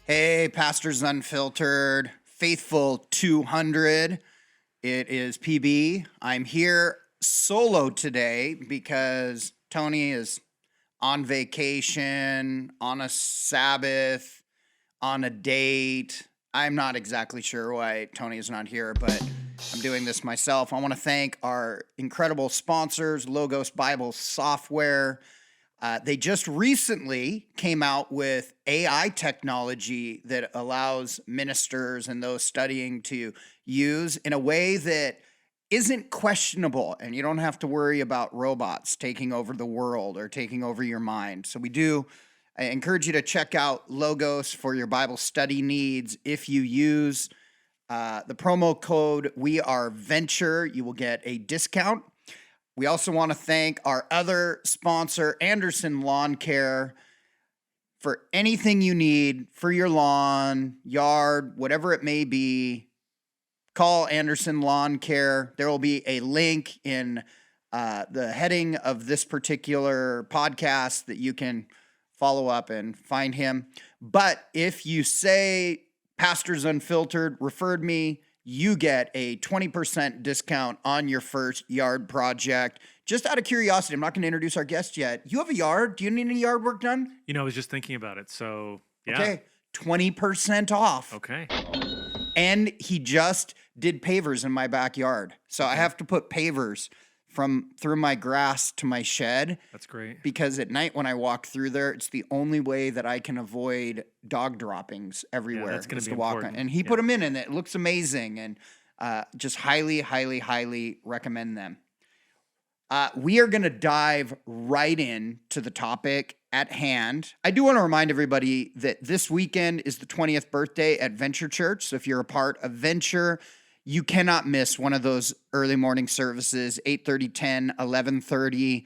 Hey, Pastors Unfiltered, Faithful 200. It is PB. I'm here solo today because Tony is on vacation, on a Sabbath, on a date. I'm not exactly sure why Tony is not here, but I'm doing this myself. I want to thank our incredible sponsors, Logos Bible Software. They just recently came out with AI technology that allows ministers and those studying to use in a way that isn't questionable, and you don't have to worry about robots taking over the world or taking over your mind. So I encourage you to check out Logos for your Bible study needs. If you use the promo code WeAreVenture, you will get a discount. We also want to thank our other sponsor, Anderson Lawn Care, for anything you need for your lawn, yard, whatever it may be. Call Anderson Lawn Care. There will be a link in the heading of this particular podcast that you can follow up and find him. But if you say Pastors Unfiltered referred me, you get a 20% discount on your first yard project. Just out of curiosity, I'm not going to introduce our guest yet. You have a yard? Do you need any yard work done? I was just thinking about it. So, yeah. Okay, 20% off. Okay. And he just did pavers in my backyard. So I have to put pavers through my grass to my shed. That's great. Because at night when I walk through there, it's the only way that I can avoid dog droppings everywhere. Yeah, that's going to be walk important. on. And he put them in, and it looks amazing. And just highly, highly, highly recommend them. We are going to dive right into the topic at hand. I do want to remind everybody that this weekend is the 20th birthday at Venture Church. So if you're a part of Venture, you cannot miss one of those early morning services, 8:30, 10, 11:30.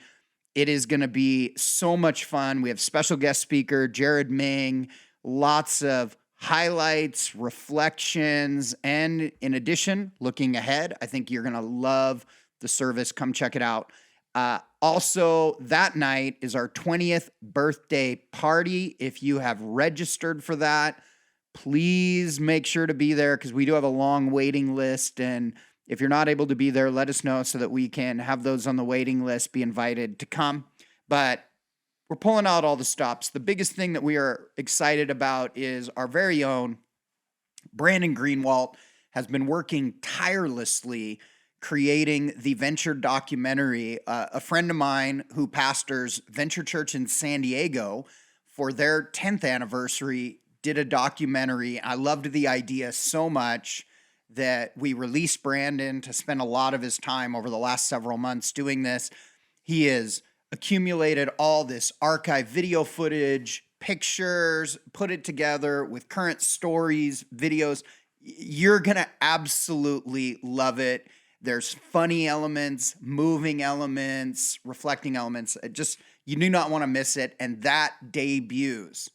It is going to be so much fun. We have special guest speaker, Jared Ming, lots of highlights, reflections, and in addition, looking ahead. I think you're going to love the service. Come check it out. Also, that night is our 20th birthday party. If you have registered for that, please make sure to be there because we do have a long waiting list. And if you're not able to be there, let us know so that we can have those on the waiting list be invited to come. But we're pulling out all the stops. The biggest thing that we are excited about is our very own Brandon Greenwalt has been working tirelessly creating the Venture documentary. A friend of mine who pastors Venture Church in San Diego for their 10th anniversary did a documentary. I loved the idea so much that we released Brandon to spend a lot of his time over the last several months doing this. He has accumulated all this archive video footage, pictures, put it together with current stories, videos. You're going to absolutely love it. There's funny elements, moving elements, reflecting elements. You do not want to miss it. And that debuts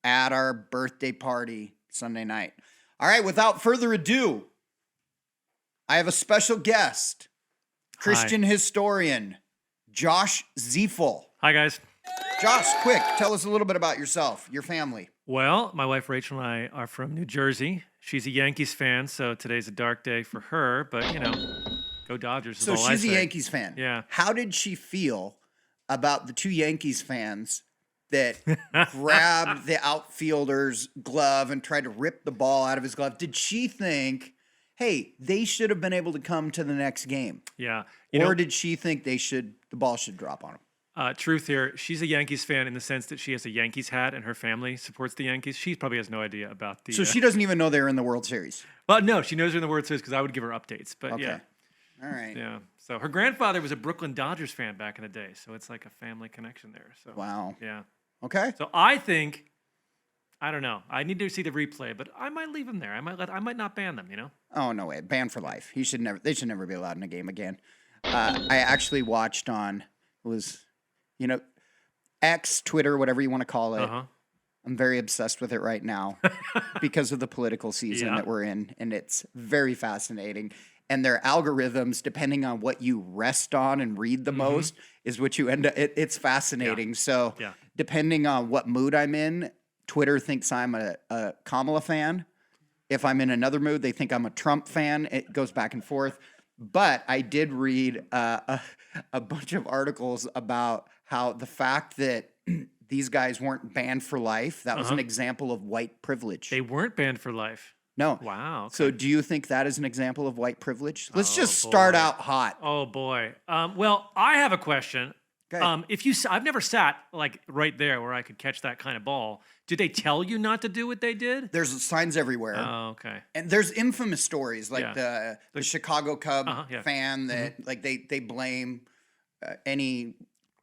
at our birthday party Sunday night. All right, without further ado, I have a special guest, Christian historian, Josh Zeifel. Hi, guys. Josh, quick, tell us a little bit about yourself, your family. Well, my wife Rachel and I are from New Jersey. She's a Yankees fan, so today's a dark day for her, but, go Dodgers is So all I she's a say. Yankees fan. Yeah. How did she feel about the two Yankees fans that grabbed the outfielder's glove and tried to rip the ball out of his glove? Did she think, hey, they should have been able to come to the next game? Yeah. Or did she think the ball should drop on them? Truth here, she's a Yankees fan in the sense that she has a Yankees hat and her family supports the Yankees. She probably has no idea about the... So she doesn't even know they were in the World Series? Well, no, she knows they're in the World Series because I would give her updates, but Okay. yeah. All right. Yeah. So her grandfather was a Brooklyn Dodgers fan back in the day, so it's like a family connection there. So Wow. Yeah. Okay. So I think, I don't know. I need to see the replay, but I might leave him there. I might not ban them. Oh, no way. Banned for life. They should never be allowed in a game again. I actually watched on, X, Twitter, whatever you want to call it. Uh-huh. I'm very obsessed with it right now because of the political season that we're in, and it's very fascinating. And their algorithms, depending on what you rest on and read the most, is what you end up. It's fascinating. So depending on what mood I'm in, Twitter thinks I'm a Kamala fan. If I'm in another mood, they think I'm a Trump fan. It goes back and forth. But I did read a bunch of articles about how the fact that these guys weren't banned for life, that was an example of white privilege. They weren't banned for life. No. Wow. Okay. So do you think that is an example of white privilege? Let's just start out hot. Oh boy. Well, I have a question. Okay. I've never sat like right there where I could catch that kind of ball. Did they tell you not to do what they did? There's signs everywhere. Oh, okay. And there's infamous stories like the Chicago Cub fan that like they blame any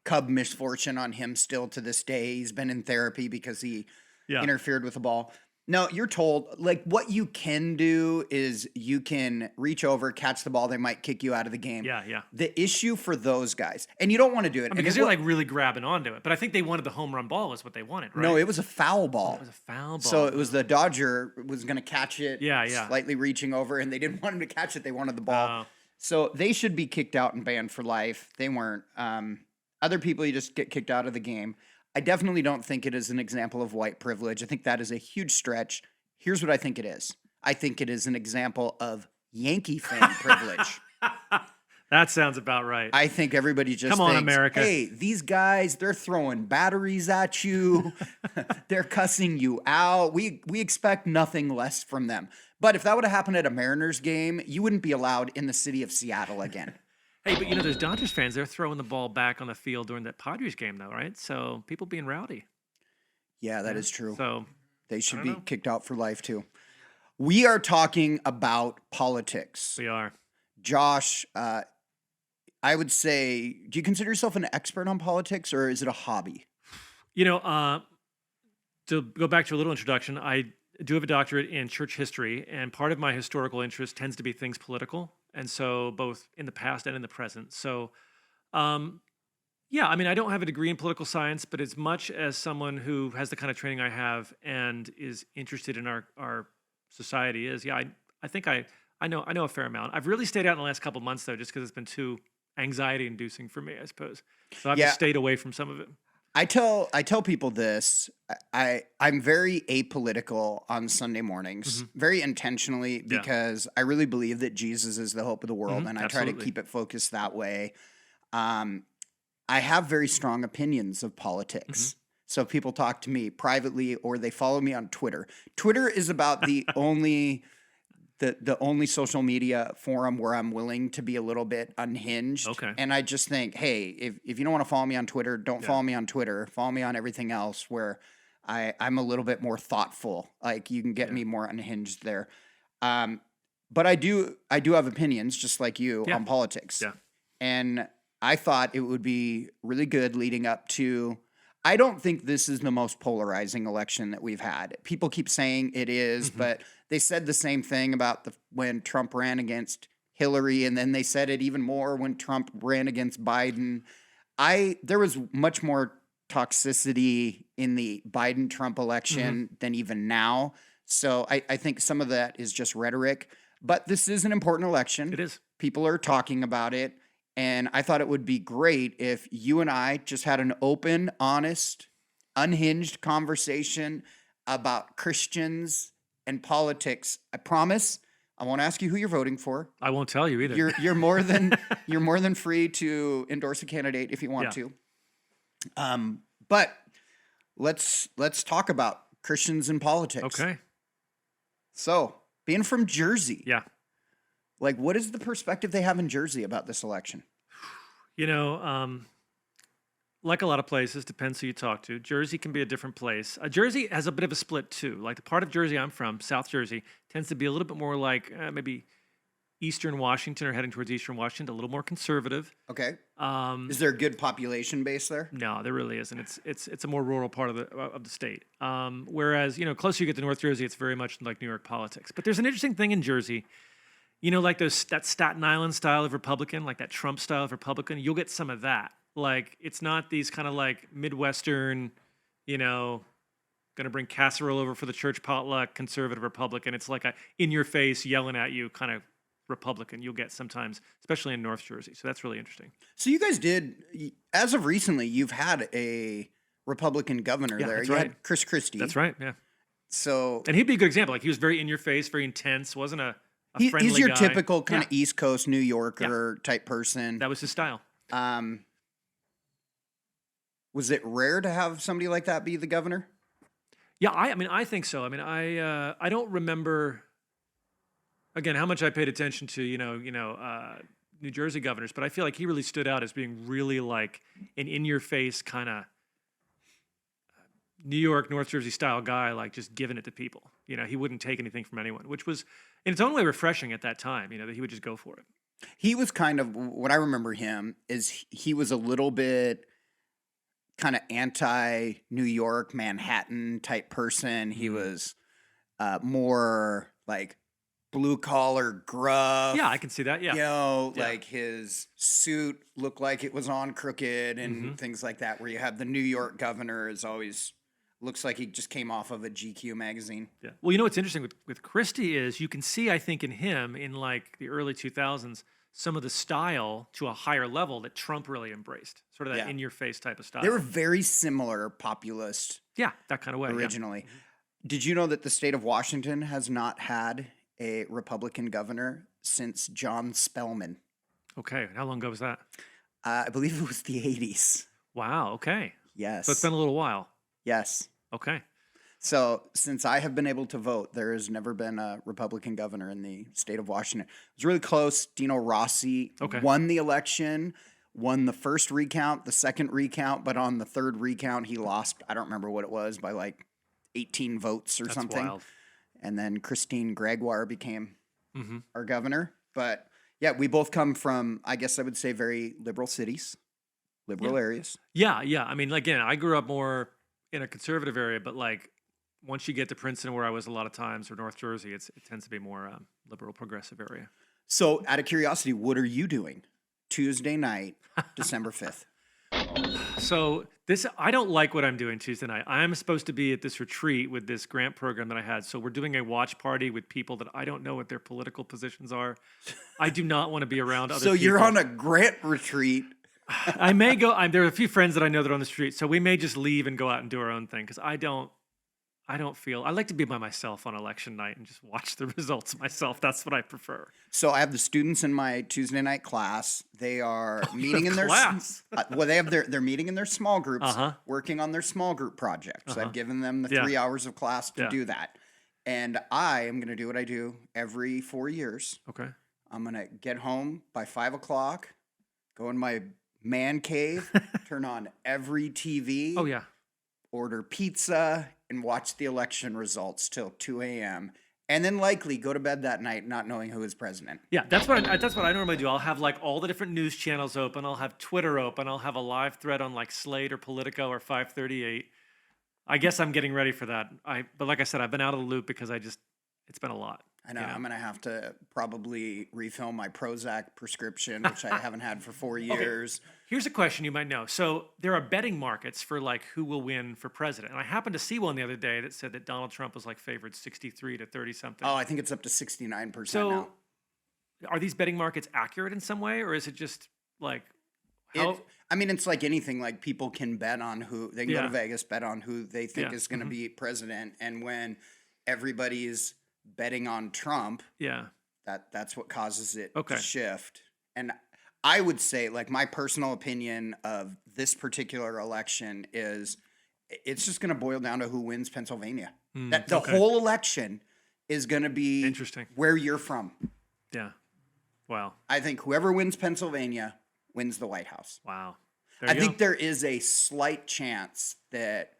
Cub misfortune on him still to this day. He's been in therapy because he interfered with the ball. No, you're told, like, what you can do is you can reach over, catch the ball. They might kick you out of the game. Yeah. The issue for those guys, and you don't want to do it. Because they're, like, really grabbing onto it. But I think they wanted the home run ball is what they wanted, right? No, it was a foul ball. It was a foul ball. So it was the Dodger was going to catch it, Yeah. slightly reaching over, and they didn't want him to catch it. They wanted the ball. So they should be kicked out and banned for life. They weren't. Other people, you just get kicked out of the game. I definitely don't think it is an example of white privilege. I think that is a huge stretch. Here's what I think it is. I think it is an example of Yankee fan privilege. That sounds about right. I think everybody just Come on, thinks, America. hey, these guys, they're throwing batteries at you. They're cussing you out. We expect nothing less from them. But if that would have happened at a Mariners game, you wouldn't be allowed in the city of Seattle again. Hey, but those Dodgers fans, they're throwing the ball back on the field during that Padres game, though, right? So people being rowdy. Yeah, that is true. So they should be kicked out for life, too. We are talking about politics. We are. Josh, I would say, do you consider yourself an expert on politics, or is it a hobby? To go back to a little introduction, I do have a doctorate in church history, and part of my historical interest tends to be things political, and so both in the past and in the present. So, I don't have a degree in political science, but as much as someone who has the kind of training I have and is interested in our society is, I think I know a fair amount. I've really stayed out in the last couple of months, though, just because it's been too anxiety-inducing for me, I suppose. So I've just stayed away from some of it. I tell people this. I'm very apolitical on Sunday mornings, very intentionally, because I really believe that Jesus is the hope of the world, and I try to keep it focused that way. I have very strong opinions of politics. So if people talk to me privately or they follow me on Twitter. Twitter is about the only social media forum where I'm willing to be a little bit unhinged. Okay. And I just think, hey, if you don't want to follow me on Twitter, don't follow me on Twitter. Follow me on everything else where I'm a little bit more thoughtful. Like you can get me more unhinged there. But I do have opinions just like you on politics. Yeah. And I thought it would be really good leading up to. I don't think this is the most polarizing election that we've had. People keep saying it is, but they said the same thing about when Trump ran against Hillary, and then they said it even more when Trump ran against Biden. There was much more toxicity in the Biden-Trump election than even now. So I think some of that is just rhetoric. But this is an important election. It is. People are talking about it. And I thought it would be great if you and I just had an open, honest, unhinged conversation about Christians and politics. I promise I won't ask you who you're voting for. I won't tell you either. You're more than free to endorse a candidate if you want to. But let's talk about Christians and politics. Okay. So, being from Jersey. Yeah. Like, what is the perspective they have in Jersey about this election? Like a lot of places, depends who you talk to. Jersey can be a different place. Jersey has a bit of a split, too. Like, the part of Jersey I'm from, South Jersey, tends to be a little bit more like maybe Eastern Washington or heading towards Eastern Washington, a little more conservative. Okay. Is there a good population base there? No, there really isn't. It's a more rural part of the state. Whereas, closer you get to North Jersey, it's very much like New York politics. But there's an interesting thing in Jersey. Like that Staten Island style of Republican, like that Trump style of Republican, you'll get some of that. Like, it's not these kind of like Midwestern, going to bring casserole over for the church potluck conservative Republican. It's like a in-your-face, yelling at you kind of Republican you'll get sometimes, especially in North Jersey. So that's really interesting. So you guys did, as of recently, you've had a Republican governor Yeah, there. that's You right. had Chris Christie. That's right. Yeah. So And he'd be a good example. Like he was very in your face, very intense, wasn't a friendly he's your guy. typical kind of Yeah. East Coast New Yorker type person. That was his style. Was it rare to have somebody like that be the governor? Yeah, I mean, I think so. I mean, I don't remember again how much I paid attention to New Jersey governors, but I feel like he really stood out as being really like an in-your-face kind of New York, North Jersey style guy, like just giving it to people. You know, he wouldn't take anything from anyone, which was in its own way refreshing at that time. You know, that he would just go for it. He was kind of what I remember him is he was a little bit kind of anti-New York, Manhattan type person. He was more like blue collar, gruff. Yeah, I can see that. Yeah. You know, Yeah. like his suit looked like it was on crooked and things like that, where you have the New York governor is always looks like he just came off of a GQ magazine. Yeah. Well, you know what's interesting with Christie is you can see, I think, in him in like the early 2000s, some of the style to a higher level that Trump really embraced, sort of that Yeah. in-your-face type of style. They were very similar populist yeah, that kind of way. originally. Did you know that the state of Washington has not had a Republican governor since John Spellman? Yeah. Okay. How long ago was that? I believe it was the 80s. Wow. Okay. Yes. So it's been a little while. Yes. Okay. So since I have been able to vote, there has never been a Republican governor in the state of Washington. It was really close. Dino Rossi won the election, won the first recount, the second recount, but on the third recount, he lost. I don't remember what it was, by like 18 votes or That's something. wild. And then Christine Gregoire became our governor. But yeah, we both come from, I guess I would say, very liberal cities, liberal areas. Yeah. Yeah. I mean, again, I grew up more in a conservative area, but like once you get to Princeton, where I was a lot of times, or North Jersey, it tends to be more liberal, progressive area. So out of curiosity, what are you doing Tuesday night, December 5th? So I don't like what I'm doing Tuesday night. I'm supposed to be at this retreat with this grant program that I had. So we're doing a watch party with people that I don't know what their political positions are. I do not want to be around other people. So you're on a grant retreat. I may go. There are a few friends that I know that are on the street, so we may just leave and go out and do our own thing because I don't feel. I like to be by myself on election night and just watch the results myself. That's what I prefer. So I have the students in my Tuesday night class. They are meeting in their class. They have they're meeting in their small groups, working on their small group projects. I've given them the 3 hours of class to do that, and I am going to do what I do every 4 years. Okay. I'm going to get home by 5 o'clock, go in my man cave, turn on every TV. Oh yeah. Order pizza and watch the election results till 2 a.m. and then likely go to bed that night not knowing who is president. Yeah, that's what I normally do. I'll have like all the different news channels open. I'll have Twitter open. I'll have a live thread on like Slate or Politico or 538. I guess I'm getting ready for that. But like I said, I've been out of the loop because it's been a lot. I know. I'm going to have to probably refill my Prozac prescription, which I haven't had for 4 years. Okay. Here's a question you might know. So there are betting markets for like who will win for president. And I happened to see one the other day that said that Donald Trump was like favored 63 to 30 something. Oh, I think it's up to 69% so now. Are these betting markets accurate in some way, or is it just like I mean, it's like anything. Like people can bet on who they can go to Vegas, bet on who they think is going to be president, and when everybody's betting on Trump, that's what causes it to shift. And I would say, like, my personal opinion of this particular election is it's just going to boil down to who wins Pennsylvania. The whole election is going to be interesting where you're from. Yeah. Wow. I think whoever wins Pennsylvania wins the White House. Wow. I think there is a slight chance that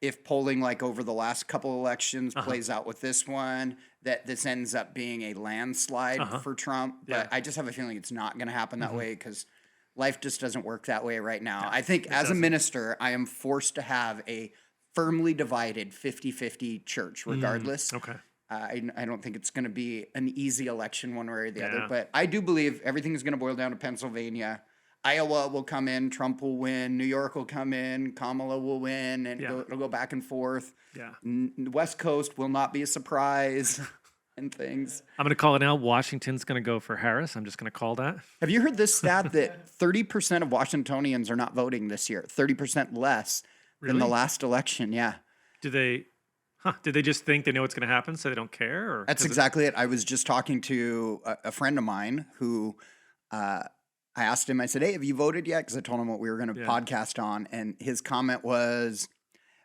if polling like over the last couple elections plays out with this one, that this ends up being a landslide for Trump. But I just have a feeling it's not going to happen that way because life just doesn't work that way right now. I think as a minister, I am forced to have a firmly divided 50-50 church regardless. Okay. I don't think it's going to be an easy election one way or the other. But I do believe everything is going to boil down to Pennsylvania. Iowa will come in, Trump will win, New York will come in, Kamala will win, and it'll go back and forth. Yeah. The West Coast will not be a surprise. and things. I'm going to call it now. Washington's going to go for Harris. I'm just going to call that. Have you heard this stat that 30% of Washingtonians are not voting this year? 30% less than the Really? last election. Yeah. Did they just think they know what's going to happen, so they don't care? Or That's exactly it. I was just talking to a friend of mine who I asked him, I said, hey, have you voted yet? Because I told him what we were going to podcast on. And his comment was,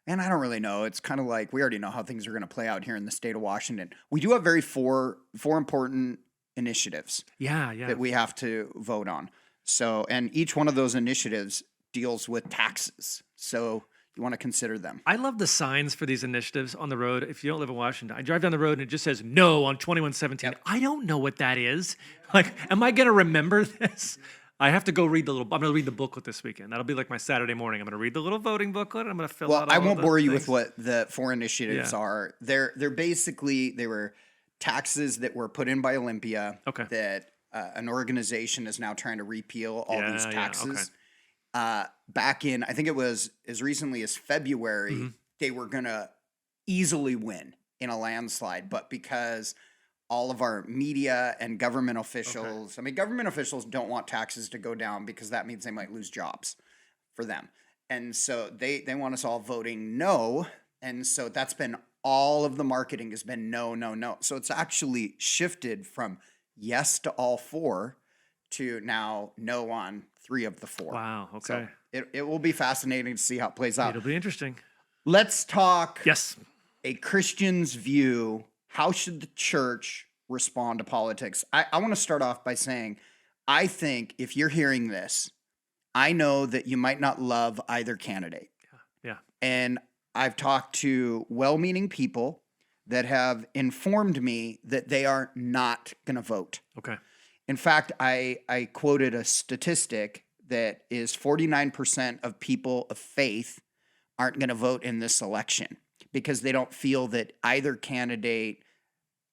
man, I don't really know. It's kind of like we already know how things are going to play out here in the state of Washington. We do have four important initiatives that we have to vote on. So, and each one of those initiatives deals with taxes. So you want to consider them. I love the signs for these initiatives on the road. If you don't live in Washington, I drive down the road and it just says no on 2117. Yep. I don't know what that is. Like, am I going to remember this? I have to go read I'm going to read the booklet this weekend. That'll be like my Saturday morning. I'm going to read the little voting booklet. I'm going to fill out all I won't the bore you things. with what the four initiatives are. They're basically, they were taxes that were put in by Olympia that an organization is now trying to repeal all these taxes. Back in, I think it was as recently as February, they were going to easily win in a landslide. But because all of our media and government officials, I mean, government officials don't want taxes to go down because that means they might lose jobs for them. And so they want us all voting no. And so that's been all of the marketing has been no, no, no. So it's actually shifted from yes to all four to now no on 3 of the 4. Wow. Okay. So it will be fascinating to see how it plays out. It'll be interesting. Let's talk Yes. a Christian's view. How should the church respond to politics? I want to start off by saying, I think if you're hearing this, I know that you might not love either candidate. Yeah. And I've talked to well-meaning people that have informed me that they are not going to vote. Okay. In fact, I quoted a statistic that is 49% of people of faith aren't going to vote in this election because they don't feel that either candidate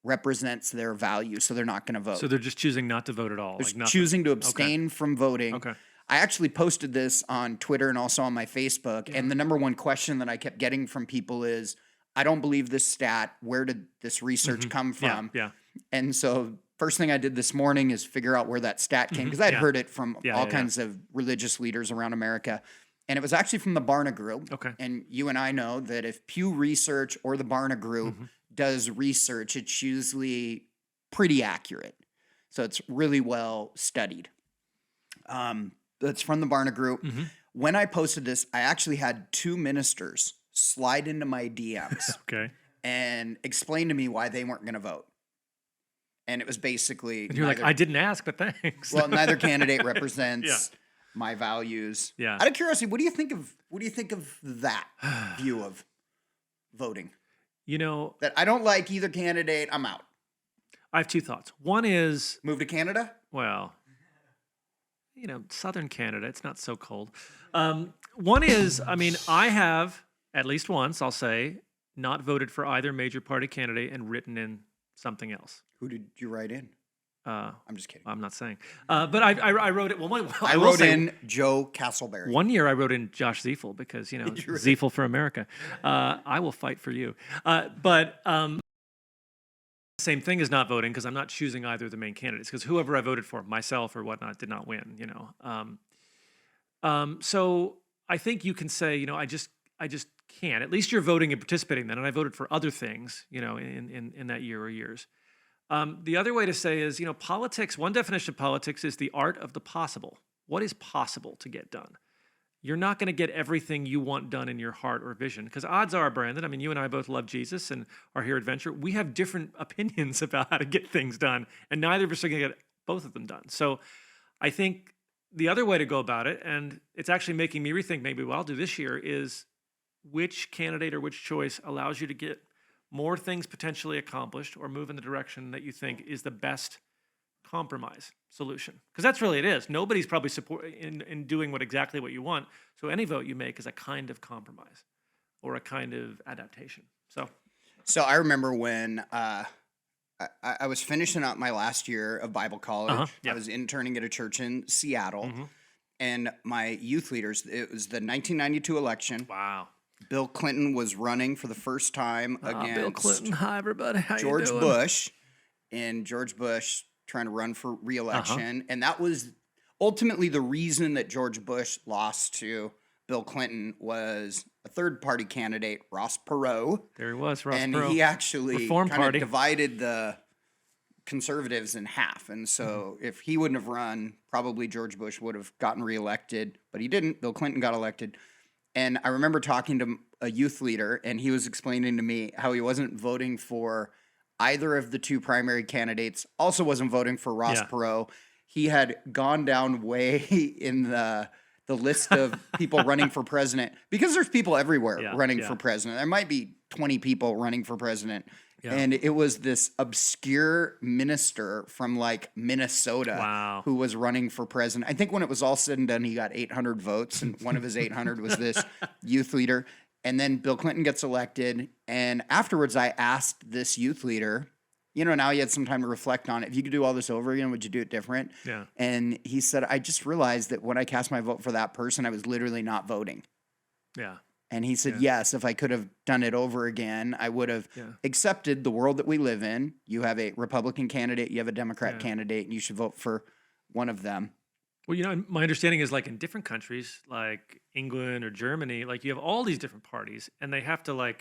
represents their values, so they're not going to vote. So they're just choosing not to vote at all. They're choosing to abstain from voting. Okay. I actually posted this on Twitter and also on my Facebook, and the number one question that I kept getting from people is, I don't believe this stat. Where did this research come from? Yeah. And so first thing I did this morning is figure out where that stat came, because I'd heard it from all kinds of religious leaders around America. And it was actually from the Barna Group. Okay. And you and I know that if Pew Research or the Barna Group does research, it's usually pretty accurate. So it's really well studied. That's from the Barna Group. When I posted this, I actually had 2 ministers slide into my DMs and explain to me why they weren't going to vote. And it was basically... And you're like, I didn't ask, but thanks. Well, neither candidate represents my values. Yeah. Out of curiosity, what do you think of that view of voting? You know... That I don't like either candidate, I'm out. I have 2 thoughts. One is... Move to Canada? Well... You know, southern Canada, it's not so cold. One is, I mean, I have, at least once, I'll say, not voted for either major party candidate and written in something else. Who did you write in? I'm just kidding. I'm not saying. But I wrote it. Well, I wrote in Joe Castleberry. One year I wrote in Josh Zeifel because, you know, Zeifel for America. I will fight for you. But same thing as not voting because I'm not choosing either of the main candidates because whoever I voted for, myself or whatnot, did not win, you know. So I think you can say, you know, I just can't. At least you're voting and participating then. And I voted for other things, you know, in that year or years. The other way to say is, you know, politics, one definition of politics is the art of the possible. What is possible to get done? You're not going to get everything you want done in your heart or vision. Because odds are, Brandon, I mean, you and I both love Jesus and are here at Venture. We have different opinions about how to get things done. And neither of us are going to get both of them done. So I think the other way to go about it, and it's actually making me rethink maybe what I'll do this year, is which candidate or which choice allows you to get more things potentially accomplished or move in the direction that you think is the best compromise solution, because that's really it is. Nobody's probably in doing exactly what you want. So any vote you make is a kind of compromise or a kind of adaptation. So I remember when I was finishing up my last year of Bible college. I was interning at a church in Seattle, and my youth leaders. It was the 1992 election. Wow. Bill Clinton was running for the first time against Bill Clinton. Hi, everybody. How George you doing? Bush. in George Bush trying to run for re-election. And that was ultimately the reason that George Bush lost to Bill Clinton was a third-party candidate, Ross Perot. There he was, Ross And Perot. he actually Reform kind Party. of divided the conservatives in half. And so if he wouldn't have run, probably George Bush would have gotten reelected, but he didn't. Bill Clinton got elected. And I remember talking to a youth leader, and he was explaining to me how he wasn't voting for either of the two primary candidates, also wasn't voting for Ross Perot. He had gone down way in the list of people running for president, because there's people everywhere running for president. There might be 20 people running for president. Yeah. And it was this obscure minister from like Minnesota who was running for president. I think when it was all said and done, he got 800 votes, and one of his 800 was this youth leader. And then Bill Clinton gets elected. And afterwards, I asked this youth leader, now he had some time to reflect on it. If you could do all this over again, would you do it different? Yeah. And he said, I just realized that when I cast my vote for that person, I was literally not voting. Yeah. And he said, yes, if I could have done it over again, I would have accepted the world that we live in. You have a Republican candidate, you have a Democrat candidate, and you should vote for one of them. Well, my understanding is like in different countries, like England or Germany, like you have all these different parties, and they have to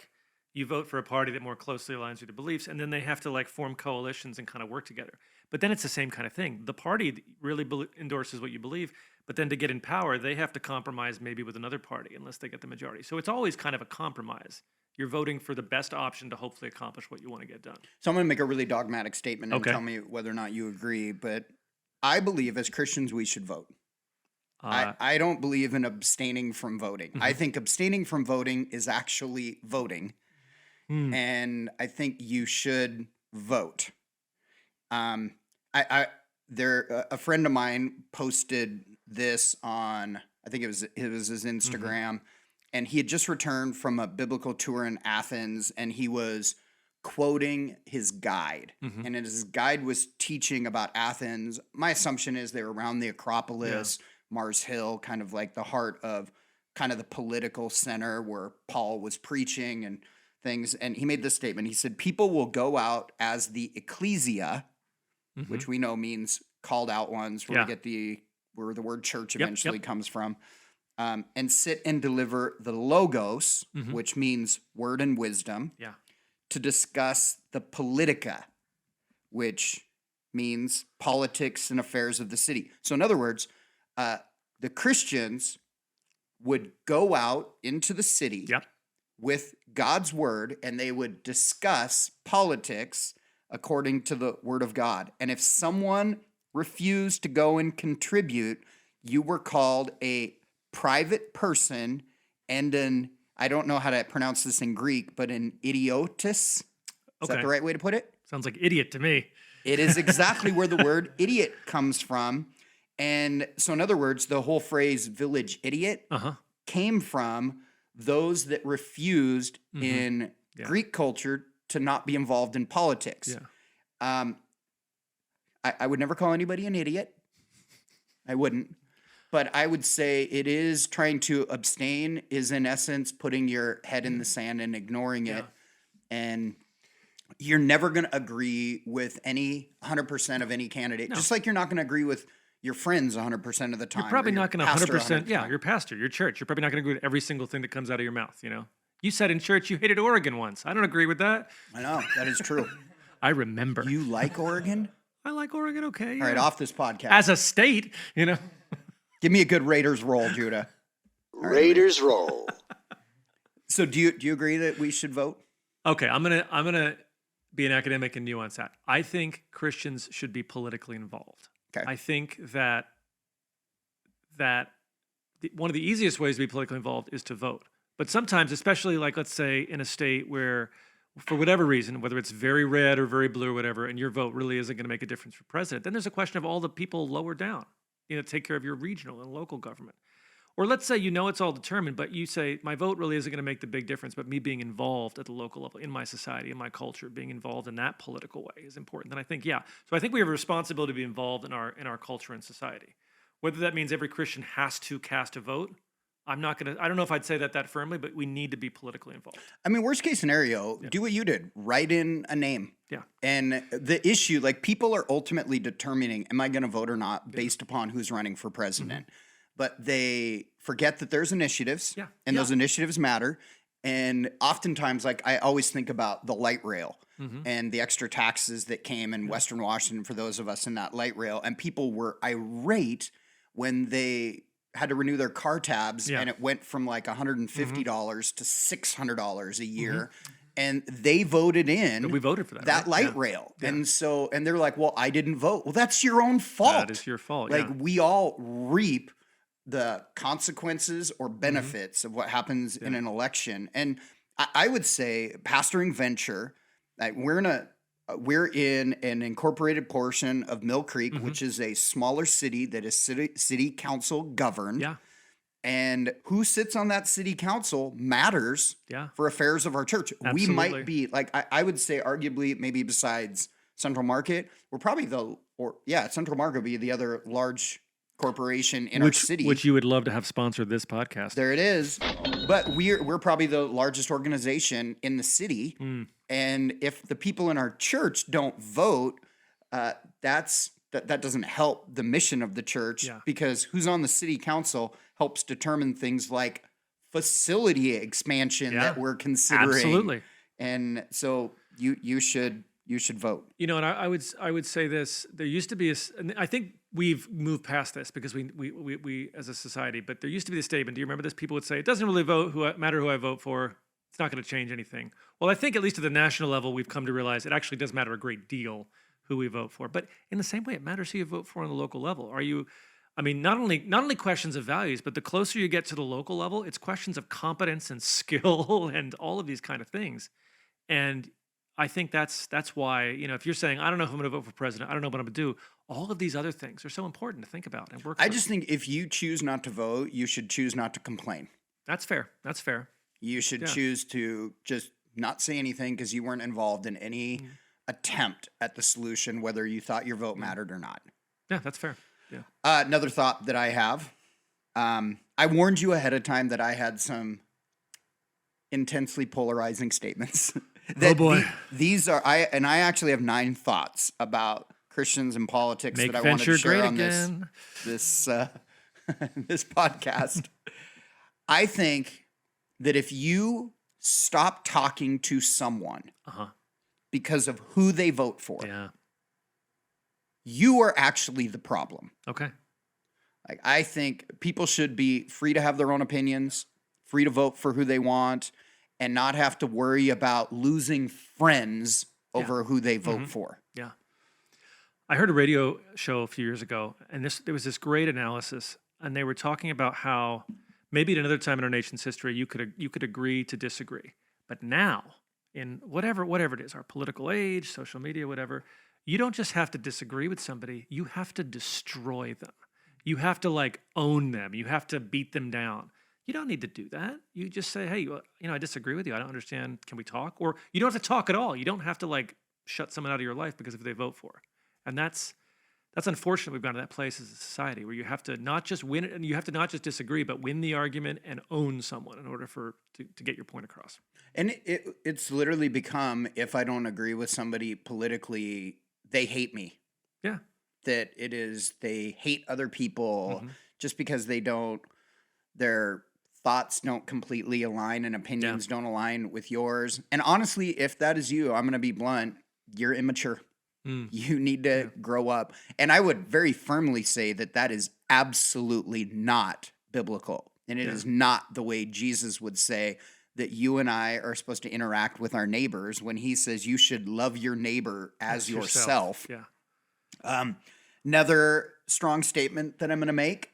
you vote for a party that more closely aligns with your beliefs, and then they have to form coalitions and kind of work together. But then it's the same kind of thing. The party really endorses what you believe, but then to get in power, they have to compromise maybe with another party unless they get the majority. So it's always kind of a compromise. You're voting for the best option to hopefully accomplish what you want to get done. So I'm going to make a really dogmatic statement and tell me whether or not you agree, but I believe as Christians we should vote. I don't believe in abstaining from voting. I think abstaining from voting is actually voting. And I think you should vote. A friend of mine posted this on, I think it was his Instagram, and he had just returned from a biblical tour in Athens, and he was quoting his guide. And his guide was teaching about Athens. My assumption is they were around the Acropolis, Mars Hill, kind of like the heart of kind of the political center where Paul was preaching and things. And he made this statement. He said, people will go out as the ecclesia, which we know means called out ones, where where the word church eventually comes from, and sit and deliver the logos, which means word and wisdom, to discuss the politica, which means politics and affairs of the city. So in other words, the Christians would go out into the city with God's word, and they would discuss politics according to the word of God. And if someone refused to go and contribute, you were called a private person and I don't know how to pronounce this in Greek, but an idiotus. Is that the right way to put it? Sounds like idiot to me. It is exactly where the word idiot comes from. And so in other words, the whole phrase village idiot came from those that refused in Greek culture to not be involved in politics. I would never call anybody an idiot. I wouldn't. But I would say it is trying to abstain is in essence putting your head in the sand and ignoring it. And you're never going to agree with 100% of any candidate. No. Just like you're not going to agree with your friends 100% of the time. You're probably not going to 100%. Yeah, your pastor, your church. You're probably not going to agree with every single thing that comes out of your mouth, You said in church you hated Oregon once. I don't agree with that. I know. That is true. I remember. You like Oregon? I like Oregon, okay. All right, off this podcast. As a state, Give me a good Raiders roll, Judah. Raiders roll. So do you agree that we should vote? Okay, I'm gonna be an academic and nuance that. I think Christians should be politically involved. Okay. I think that one of the easiest ways to be politically involved is to vote. But sometimes, especially let's say in a state where, for whatever reason, whether it's very red or very blue or whatever, and your vote really isn't going to make a difference for president, then there's a question of all the people lower down, take care of your regional and local government. Or let's say it's all determined, but you say, my vote really isn't going to make the big difference, but me being involved at the local level, in my society, in my culture, being involved in that political way is important. And I think, so I think we have a responsibility to be involved in our culture and society. Whether that means every Christian has to cast a vote, I don't know if I'd say that firmly, but we need to be politically involved. I mean, worst case scenario, do what you did. Write in a name. Yeah. And the issue, like people are ultimately determining, am I going to vote or not based upon who's running for president? But they forget that there's initiatives Yeah. and Yeah. those initiatives matter. And oftentimes, like I always think about the light rail and the extra taxes that came in Western Washington for those of us in that light rail. And people were irate when they had to renew their car tabs and it went from like $150 to $600 a year. And they voted in. But we voted for that. That right? light rail. And they're like, well, I didn't vote. Well, that's your own fault. That is your fault. Like we all reap the consequences or benefits of what happens in an election. And I would say pastoring venture, like we're in an incorporated portion of Mill Creek, which is a smaller city that is city council governed. Yeah. And who sits on that city council matters for affairs of our church. Absolutely. We might be like, I would say arguably maybe besides Central Market, we're probably Central Market would be the other large corporation in our city. Which you would love to have sponsored this podcast. There it is. But we're probably the largest organization in the city. And if the people in our church don't vote, that doesn't help the mission of the church because who's on the city council helps determine things like facility expansion that we're considering. Absolutely. And so you should vote. You know, and I would say this. There used to be and I think we've moved past this because we as a society. But there used to be the statement. Do you remember this? People would say, "It doesn't really matter who I vote for. It's not going to change anything." Well, I think at least at the national level, we've come to realize it actually does matter a great deal who we vote for. But in the same way, it matters who you vote for on the local level. Not only questions of values, but the closer you get to the local level, it's questions of competence and skill and all of these kind of things. And I think that's why, if you're saying, I don't know if I'm going to vote for president, I don't know what I'm going to do, all of these other things are so important to think about and work I for. just think if you choose not to vote, you should choose not to complain. That's fair. That's fair. You should choose to just not say anything because you weren't involved in any attempt at the solution, whether you thought your vote mattered or not. Yeah, that's fair. Yeah. Another thought that I have, I warned you ahead of time that I had some intensely polarizing statements. Oh boy. These are, I actually have 9 thoughts about Christians and politics Make that I wanted to share great on again. this this podcast. I think that if you stop talking to someone because of who they vote for, you are actually the problem. Okay. Like I think people should be free to have their own opinions, free to vote for who they want, and not have to worry about losing friends over who they vote for. Yeah. I heard a radio show a few years ago, and there was this great analysis, and they were talking about how maybe at another time in our nation's history you could agree to disagree, but now in whatever it is, our political age, social media, whatever, you don't just have to disagree with somebody, you have to destroy them. You have to own them. You have to beat them down. You don't need to do that. You just say, hey, I disagree with you. I don't understand. Can we talk? Or you don't have to talk at all. You don't have to shut someone out of your life because of who they vote for. And that's unfortunate. We've gone to that place as a society where you have to not just win it, and you have to not just disagree, but win the argument and own someone in order to get your point across. And it's literally become, if I don't agree with somebody politically, they hate me. Yeah. That it is, they hate other people just because their thoughts don't completely align and opinions don't align with yours. And honestly, if that is you, I'm going to be blunt, you're immature. You need to grow up. And I would very firmly say that is absolutely not biblical. And it is not the way Jesus would say that you and I are supposed to interact with our neighbors when he says you should love your neighbor as yourself. Yeah. Another strong statement that I'm going to make.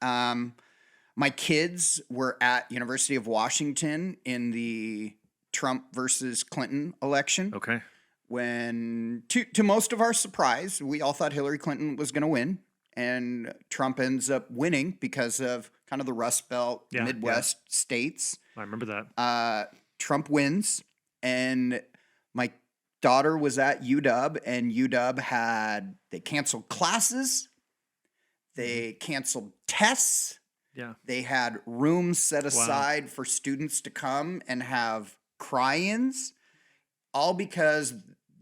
My kids were at University of Washington in the Trump versus Clinton election. Okay. When, to most of our surprise, we all thought Hillary Clinton was going to win, and Trump ends up winning because of kind of the Rust Belt, Midwest states. I remember that. Trump wins, and my daughter was at UW, and UW they canceled classes, they canceled tests. Yeah. They had rooms set aside for students to come and have cry-ins, all because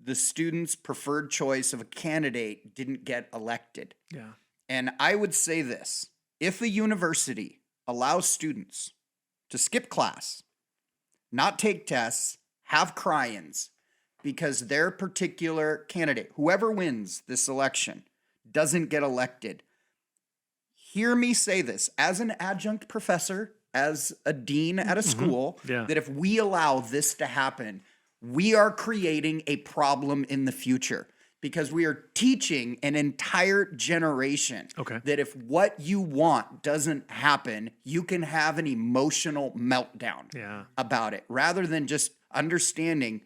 the student's preferred choice of a candidate didn't get elected. Yeah. And I would say this, if a university allows students to skip class, not take tests, have cry-ins, because their particular candidate, whoever wins this election, doesn't get elected, hear me say this, as an adjunct professor, as a dean at a school, that if we allow this to happen, we are creating a problem in the future, because we are teaching an entire generation that if what you want doesn't happen, you can have an emotional meltdown about it, rather than just understanding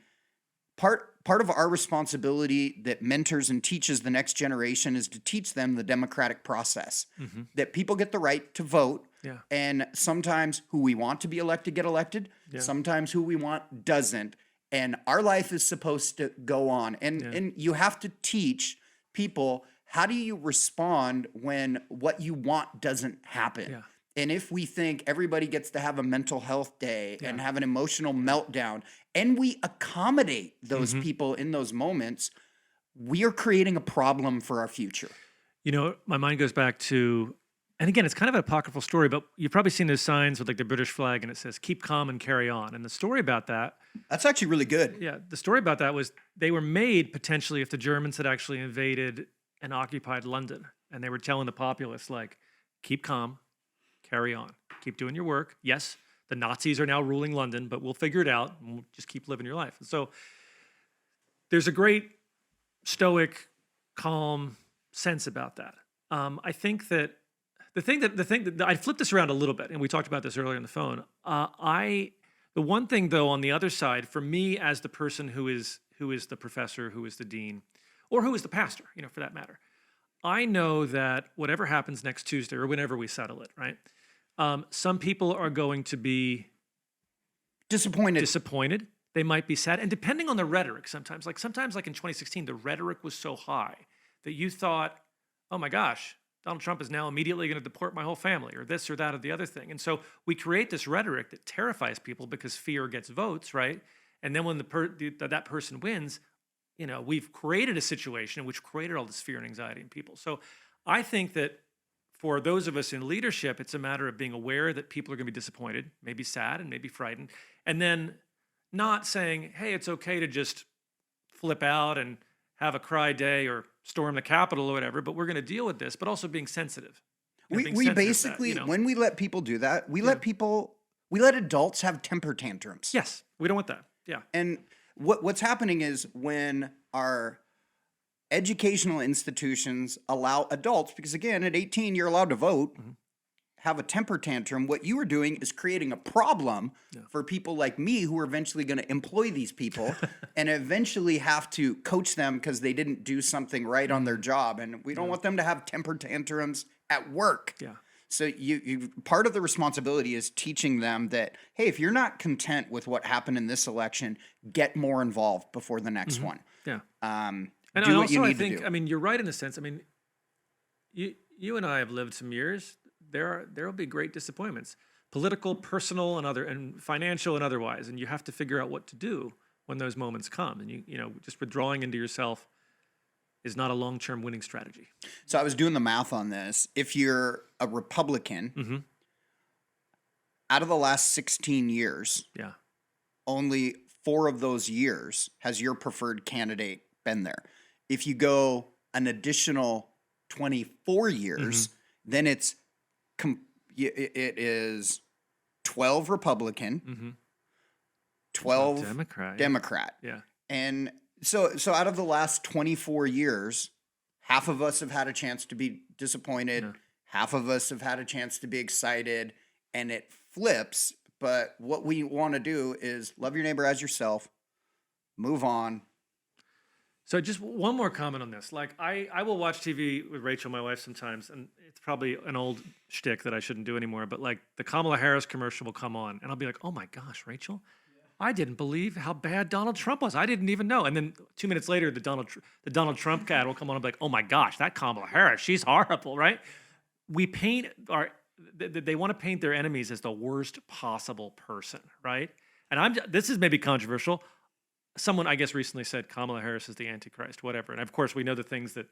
part of our responsibility that mentors and teaches the next generation is to teach them the democratic process, that people get the right to vote. And sometimes who we want to be elected get elected. Sometimes who we want doesn't. And our life is supposed to go on. And you have to teach people, how do you respond when what you want doesn't happen? And if we think everybody gets to have a mental health day and have an emotional meltdown, and we accommodate those people in those moments, we are creating a problem for our future. You know, my mind goes back to, and again, it's kind of an apocryphal story, but you've probably seen those signs with like the British flag and it says, keep calm and carry on. And the story about that. That's actually really good. Yeah. The story about that was they were made potentially if the Germans had actually invaded and occupied London. And they were telling the populace, like, keep calm, carry on, keep doing your work. Yes, the Nazis are now ruling London, but we'll figure it out and we'll just keep living your life. And so there's a great stoic, calm sense about that. I think that the thing that I flipped this around a little bit, and we talked about this earlier on the phone. The one thing though on the other side, for me as the person who is the professor, who is the dean, or who is the pastor, you know, for that matter, I know that whatever happens next Tuesday or whenever we settle it, right? Some people are going to be disappointed. They might be sad, and depending on the rhetoric, sometimes like in 2016, the rhetoric was so high that you thought, oh my gosh, Donald Trump is now immediately going to deport my whole family, or this or that or the other thing. And so we create this rhetoric that terrifies people because fear gets votes, right? And then when that person wins, you know, we've created a situation which created all this fear and anxiety in people. So I think that for those of us in leadership, it's a matter of being aware that people are going to be disappointed, maybe sad and maybe frightened, and then not saying, hey, it's okay to just flip out and have a cry day or storm the Capitol or whatever, but we're going to deal with this, but also being sensitive. We basically, when we let people do that, we let adults have temper tantrums. Yes, we don't want that. Yeah. And what's happening is when our educational institutions allow adults, because again, at 18, you're allowed to vote, have a temper tantrum, what you are doing is creating a problem for people like me who are eventually going to employ these people and eventually have to coach them because they didn't do something right on their job. And we don't want them to have temper tantrums at work. Yeah. So you part of the responsibility is teaching them that, hey, if you're not content with what happened in this election, get more involved before the next one. Yeah. And also, what you need I think, to do. I mean, you're right in a sense. I mean, you and I have lived some years. There will be great disappointments, political, personal, and financial and otherwise, and you have to figure out what to do when those moments come. And you know, just withdrawing into yourself is not a long-term winning strategy. So I was doing the math on this. If you're a Republican, out of the last 16 years, only 4 of those years has your preferred candidate been there. If you go an additional 24 years, then it is 12 Republican, 12 Democrat. Yeah. And so out of the last 24 years, half of us have had a chance to be disappointed. Half of us have had a chance to be excited, and it flips. But what we want to do is love your neighbor as yourself, move on. So just one more comment on this. Like I will watch TV with Rachel, my wife, sometimes, and it's probably an old shtick that I shouldn't do anymore, but like the Kamala Harris commercial will come on, and I'll be like, oh my gosh, Rachel, I didn't believe how bad Donald Trump was. I didn't even know. And then 2 minutes later, the Donald Trump ad will come on and be like, oh my gosh, that Kamala Harris, she's horrible, right? We paint they want to paint their enemies as the worst possible person, right? And this is maybe controversial. someone I guess recently said Kamala Harris is the Antichrist, whatever. And of course, we know the things that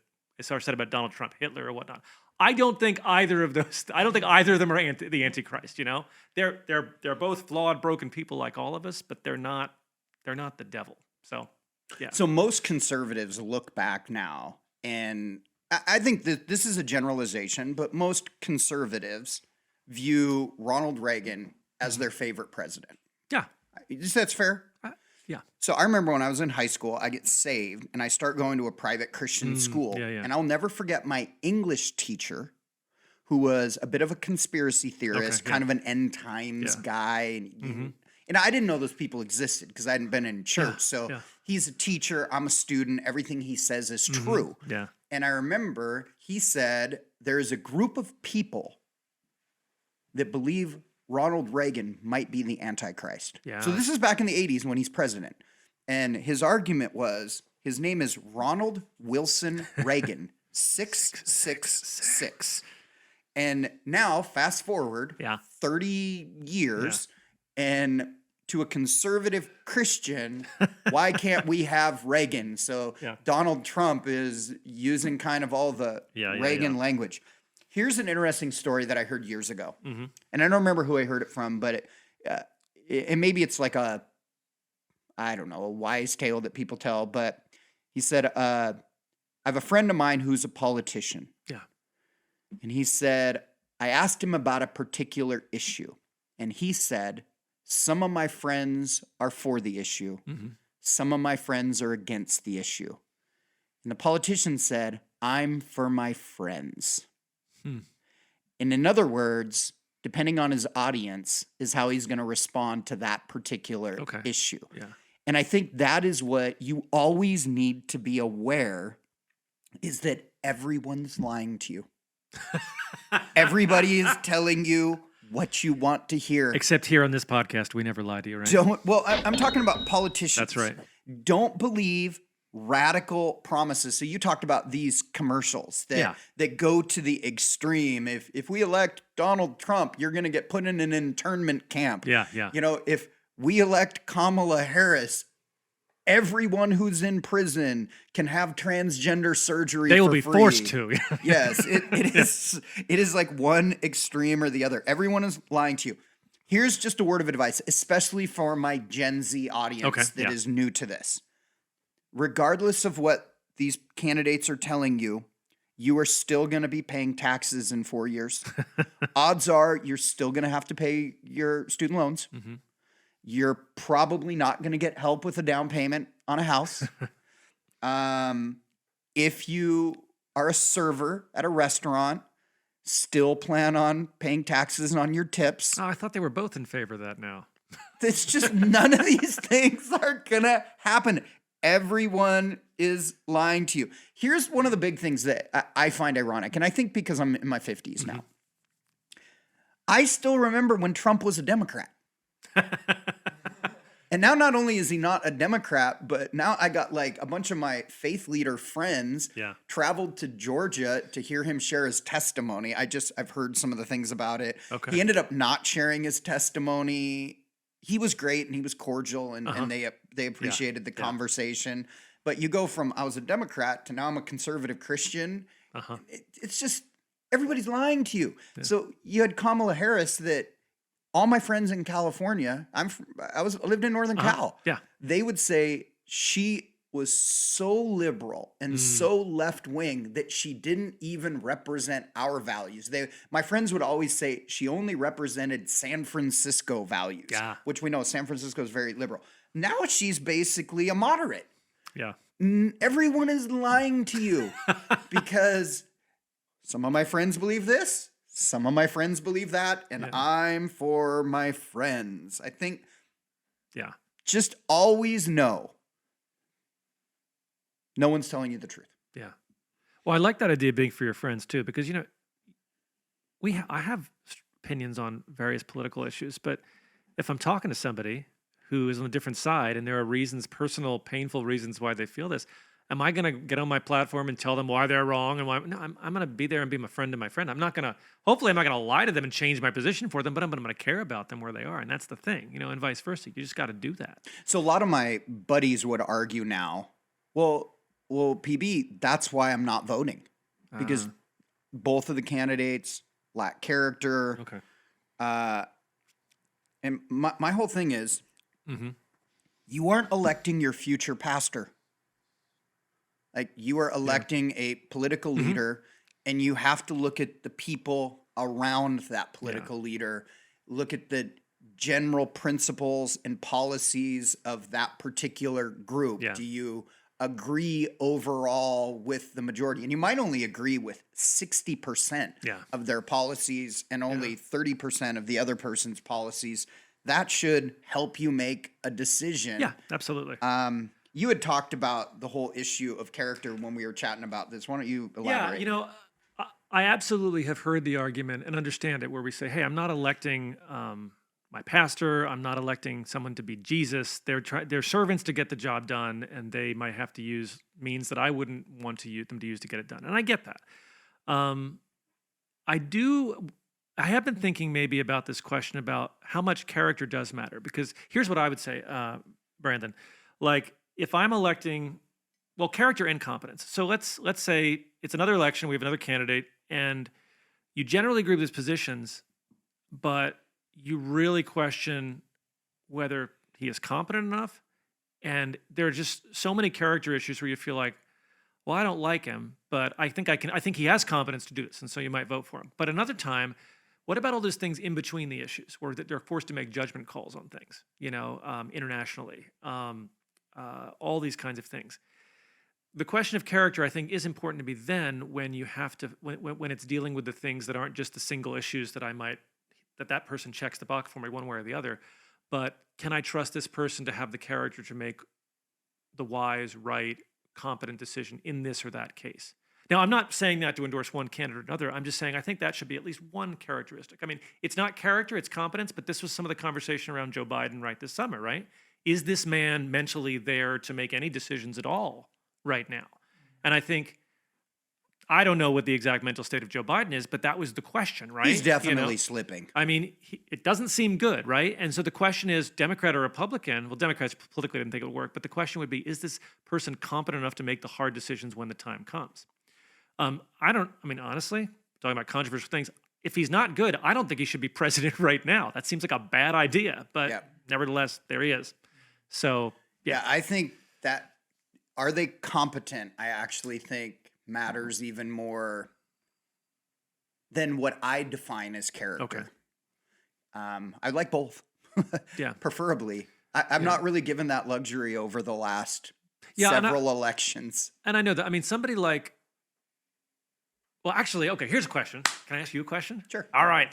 are said about Donald Trump, Hitler, or whatnot. I don't think either of them are the Antichrist. You know, they're both flawed, broken people like all of us, but they're not the devil. So, yeah. So most conservatives look back now, and I think that this is a generalization, but most conservatives view Ronald Reagan as their favorite president. Yeah. That's fair. Yeah. So I remember when I was in high school, I get saved and I start going to a private Christian school. yeah. And I'll never forget my English teacher, who was a bit of a conspiracy theorist, kind of an end times guy. And I didn't know those people existed because I hadn't been in church. He's a teacher. I'm a student. Everything he says is true. Yeah. And I remember he said, there is a group of people that believe Ronald Reagan might be the Antichrist. Yeah. So this is back in the 80s when he's president. And his argument was, his name is Ronald Wilson Reagan, 666. And now, fast forward 30 years, and to a conservative Christian, why can't we have Reagan? So Donald Trump is using kind of all the Reagan language. Here's an interesting story that I heard years ago. And I don't remember who I heard it from, but it maybe it's like a wise tale that people tell. But he said, I have a friend of mine who's a politician. Yeah. And he said, I asked him about a particular issue. And he said, some of my friends are for the issue. Some of my friends are against the issue. And the politician said, I'm for my friends. And in other words, depending on his audience is how he's going to respond to that particular issue. Yeah. And I think that is what you always need to be aware is that everyone's lying to you. Everybody is telling you what you want to hear. Except here on this podcast, we never lie to you, right? I'm talking about politicians. That's right. Don't believe radical promises. So you talked about these commercials that go to the extreme. If we elect Donald Trump, you're going to get put in an internment camp. Yeah. You know, if we elect Kamala Harris, everyone who's in prison can have transgender surgery. They will be free. Forced to. Yes, it is like one extreme or the other. Everyone is lying to you. Here's just a word of advice, especially for my Gen Z audience that is new to this. Regardless of what these candidates are telling you, you are still going to be paying taxes in 4 years. Odds are you're still going to have to pay your student loans. You're probably not going to get help with a down payment on a house. If you are a server at a restaurant, still plan on paying taxes on your tips. Oh, I thought they were both in favor of that now. It's just none of these things are going to happen. Everyone is lying to you. Here's one of the big things that I find ironic, and I think because I'm in my 50s now. I still remember when Trump was a Democrat. And now not only is he not a Democrat, but now I got like a bunch of my faith leader friends traveled to Georgia to hear him share his testimony. I've heard some of the things about it. Okay. He ended up not sharing his testimony. He was great and he was cordial and they appreciated the conversation. But you go from I was a Democrat to now I'm a conservative Christian. It's just everybody's lying to you. So you had Kamala Harris that all my friends in California, I lived in Northern Cal. Yeah. They would say she was so liberal and so left wing that she didn't even represent our values. My friends would always say she only represented San Francisco values, which we know San Francisco is very liberal. Now she's basically a moderate. Yeah. Everyone is lying to you because some of my friends believe this. Some of my friends believe that, and I'm for my friends. I think just always know no one's telling you the truth. Yeah. Well, I like that idea of being for your friends, too, because, you know, I have opinions on various political issues, but if I'm talking to somebody who is on a different side and there are reasons, personal, painful reasons why they feel this, Am I going to get on my platform and tell them why they're wrong? And why? No, I'm going to be there and be my friend to my friend. Hopefully I'm not going to lie to them and change my position for them, but I'm going to care about them where they are. And that's the thing, and vice versa. You just got to do that. So a lot of my buddies would argue now, well, PB, that's why I'm not voting. Because both of the candidates lack character. Okay. And my whole thing is, you aren't electing your future pastor. Like, you are electing a political leader, and you have to look at the people around that political leader, look at the general principles and policies of that particular group. Yeah. Do you agree overall with the majority? And you might only agree with 60% of their policies and only 30% of the other person's policies. That should help you make a decision. Yeah, absolutely. You had talked about the whole issue of character when we were chatting about this. Why don't you elaborate? Yeah, I absolutely have heard the argument and understand it where we say, hey, I'm not electing my pastor. I'm not electing someone to be Jesus. They're servants to get the job done, and they might have to use means that I wouldn't want them to use to get it done. And I get that. I have been thinking maybe about this question about how much character does matter, because here's what I would say, Brandon. Like, if I'm electing, character and competence. So let's say it's another election, we have another candidate, and you generally agree with his positions, but you really question whether he is competent enough. And there are just so many character issues where you feel like, well, I don't like him, but I think he has competence to do this, and so you might vote for him. But another time, what about all those things in between the issues where they're forced to make judgment calls on things, internationally, all these kinds of things. The question of character, I think, is important to me then when you have to, when it's dealing with the things that aren't just the single issues that person checks the box for me one way or the other, but can I trust this person to have the character to make the wise, right, competent decision in this or that case? Now, I'm not saying that to endorse one candidate or another. I'm just saying I think that should be at least one characteristic. I mean, it's not character, it's competence, but this was some of the conversation around Joe Biden right this summer, right? Is this man mentally there to make any decisions at all right now? And I don't know what the exact mental state of Joe Biden is, but that was the question, right? He's definitely slipping. I mean, it doesn't seem good, right? And so the question is, Democrat or Republican? Well, Democrats politically didn't think it would work, but the question would be, is this person competent enough to make the hard decisions when the time comes? Honestly, talking about controversial things, if he's not good, I don't think he should be president right now. That seems like a bad idea, but nevertheless, there he is. So, yeah, I think that, are they competent? I actually think matters even more than what I define as character. Okay. I like both. Yeah. Preferably. I'm not really given that luxury over the last several elections. And I know that, somebody like, well, actually, okay, here's a question. Can I ask you a question? Sure. All right.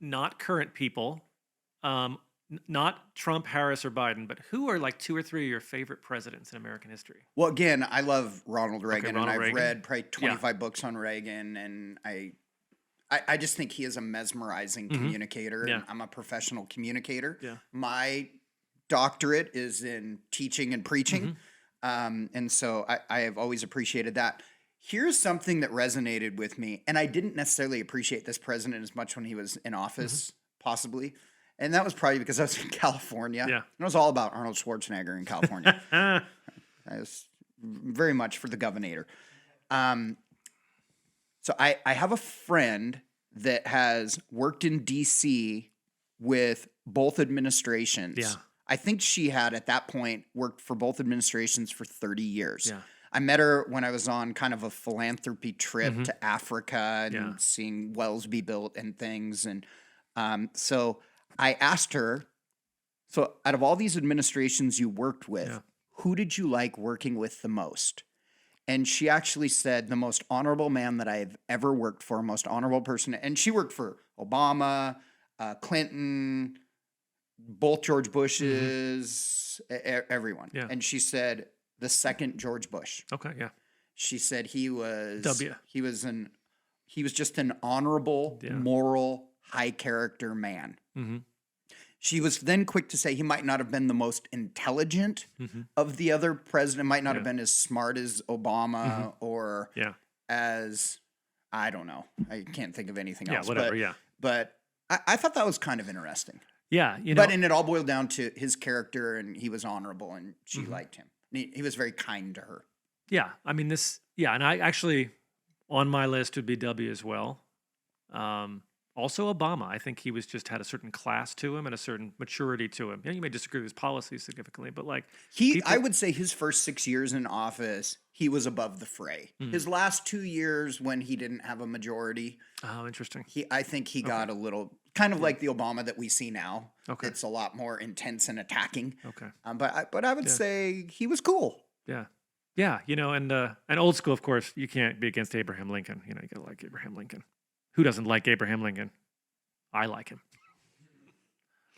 Not current people, not Trump, Harris, or Biden, but who are like 2 or 3 of your favorite presidents in American history? Well, again, I love Ronald Reagan, Ronald and I've Reagan. read probably 25 books on Reagan, and I just think he is a mesmerizing communicator, and I'm a professional communicator. Yeah. My doctorate is in teaching and preaching, and so I have always appreciated that. Here's something that resonated with me, and I didn't necessarily appreciate this president as much when he was in office, possibly. And that was probably because I was in California. Yeah. And it was all about Arnold Schwarzenegger in California. I was very much for the governor. So I have a friend that has worked in D.C. with both administrations. Yeah. I think she had, at that point, worked for both administrations for 30 years. Yeah. I met her when I was on kind of a philanthropy trip to Africa and seeing wells be built and things. And so I asked her, so out of all these administrations you worked with, who did you like working with the most? And she actually said, the most honorable man that I've ever worked for, most honorable person. And she worked for Obama, Clinton, both George Bushes, everyone. Yeah. And she said, the second George Bush. Okay, yeah. She said he was W. He was just an honorable, moral, high character man. She was then quick to say he might not have been the most intelligent of the other president, might not have been as smart as Obama or as, I don't know. I can't think of anything else. Whatever, But I thought that was kind of interesting. Yeah, you know. And it all boiled down to his character, and he was honorable, and she liked him. He was very kind to her. Yeah, I mean and I actually, on my list would be W as well. Also Obama, I think he had a certain class to him and a certain maturity to him. You may disagree with his policies significantly, but like I would say his first 6 years in office, he was above the fray. His last 2 years when he didn't have a majority. Oh, interesting. I think he got a little kind of like the Obama that we see now. Okay. It's a lot more intense and attacking. Okay. But I would say he was cool. Yeah. Yeah, and old school, of course, you can't be against Abraham Lincoln. You got to like Abraham Lincoln. Who doesn't like Abraham Lincoln? I like him.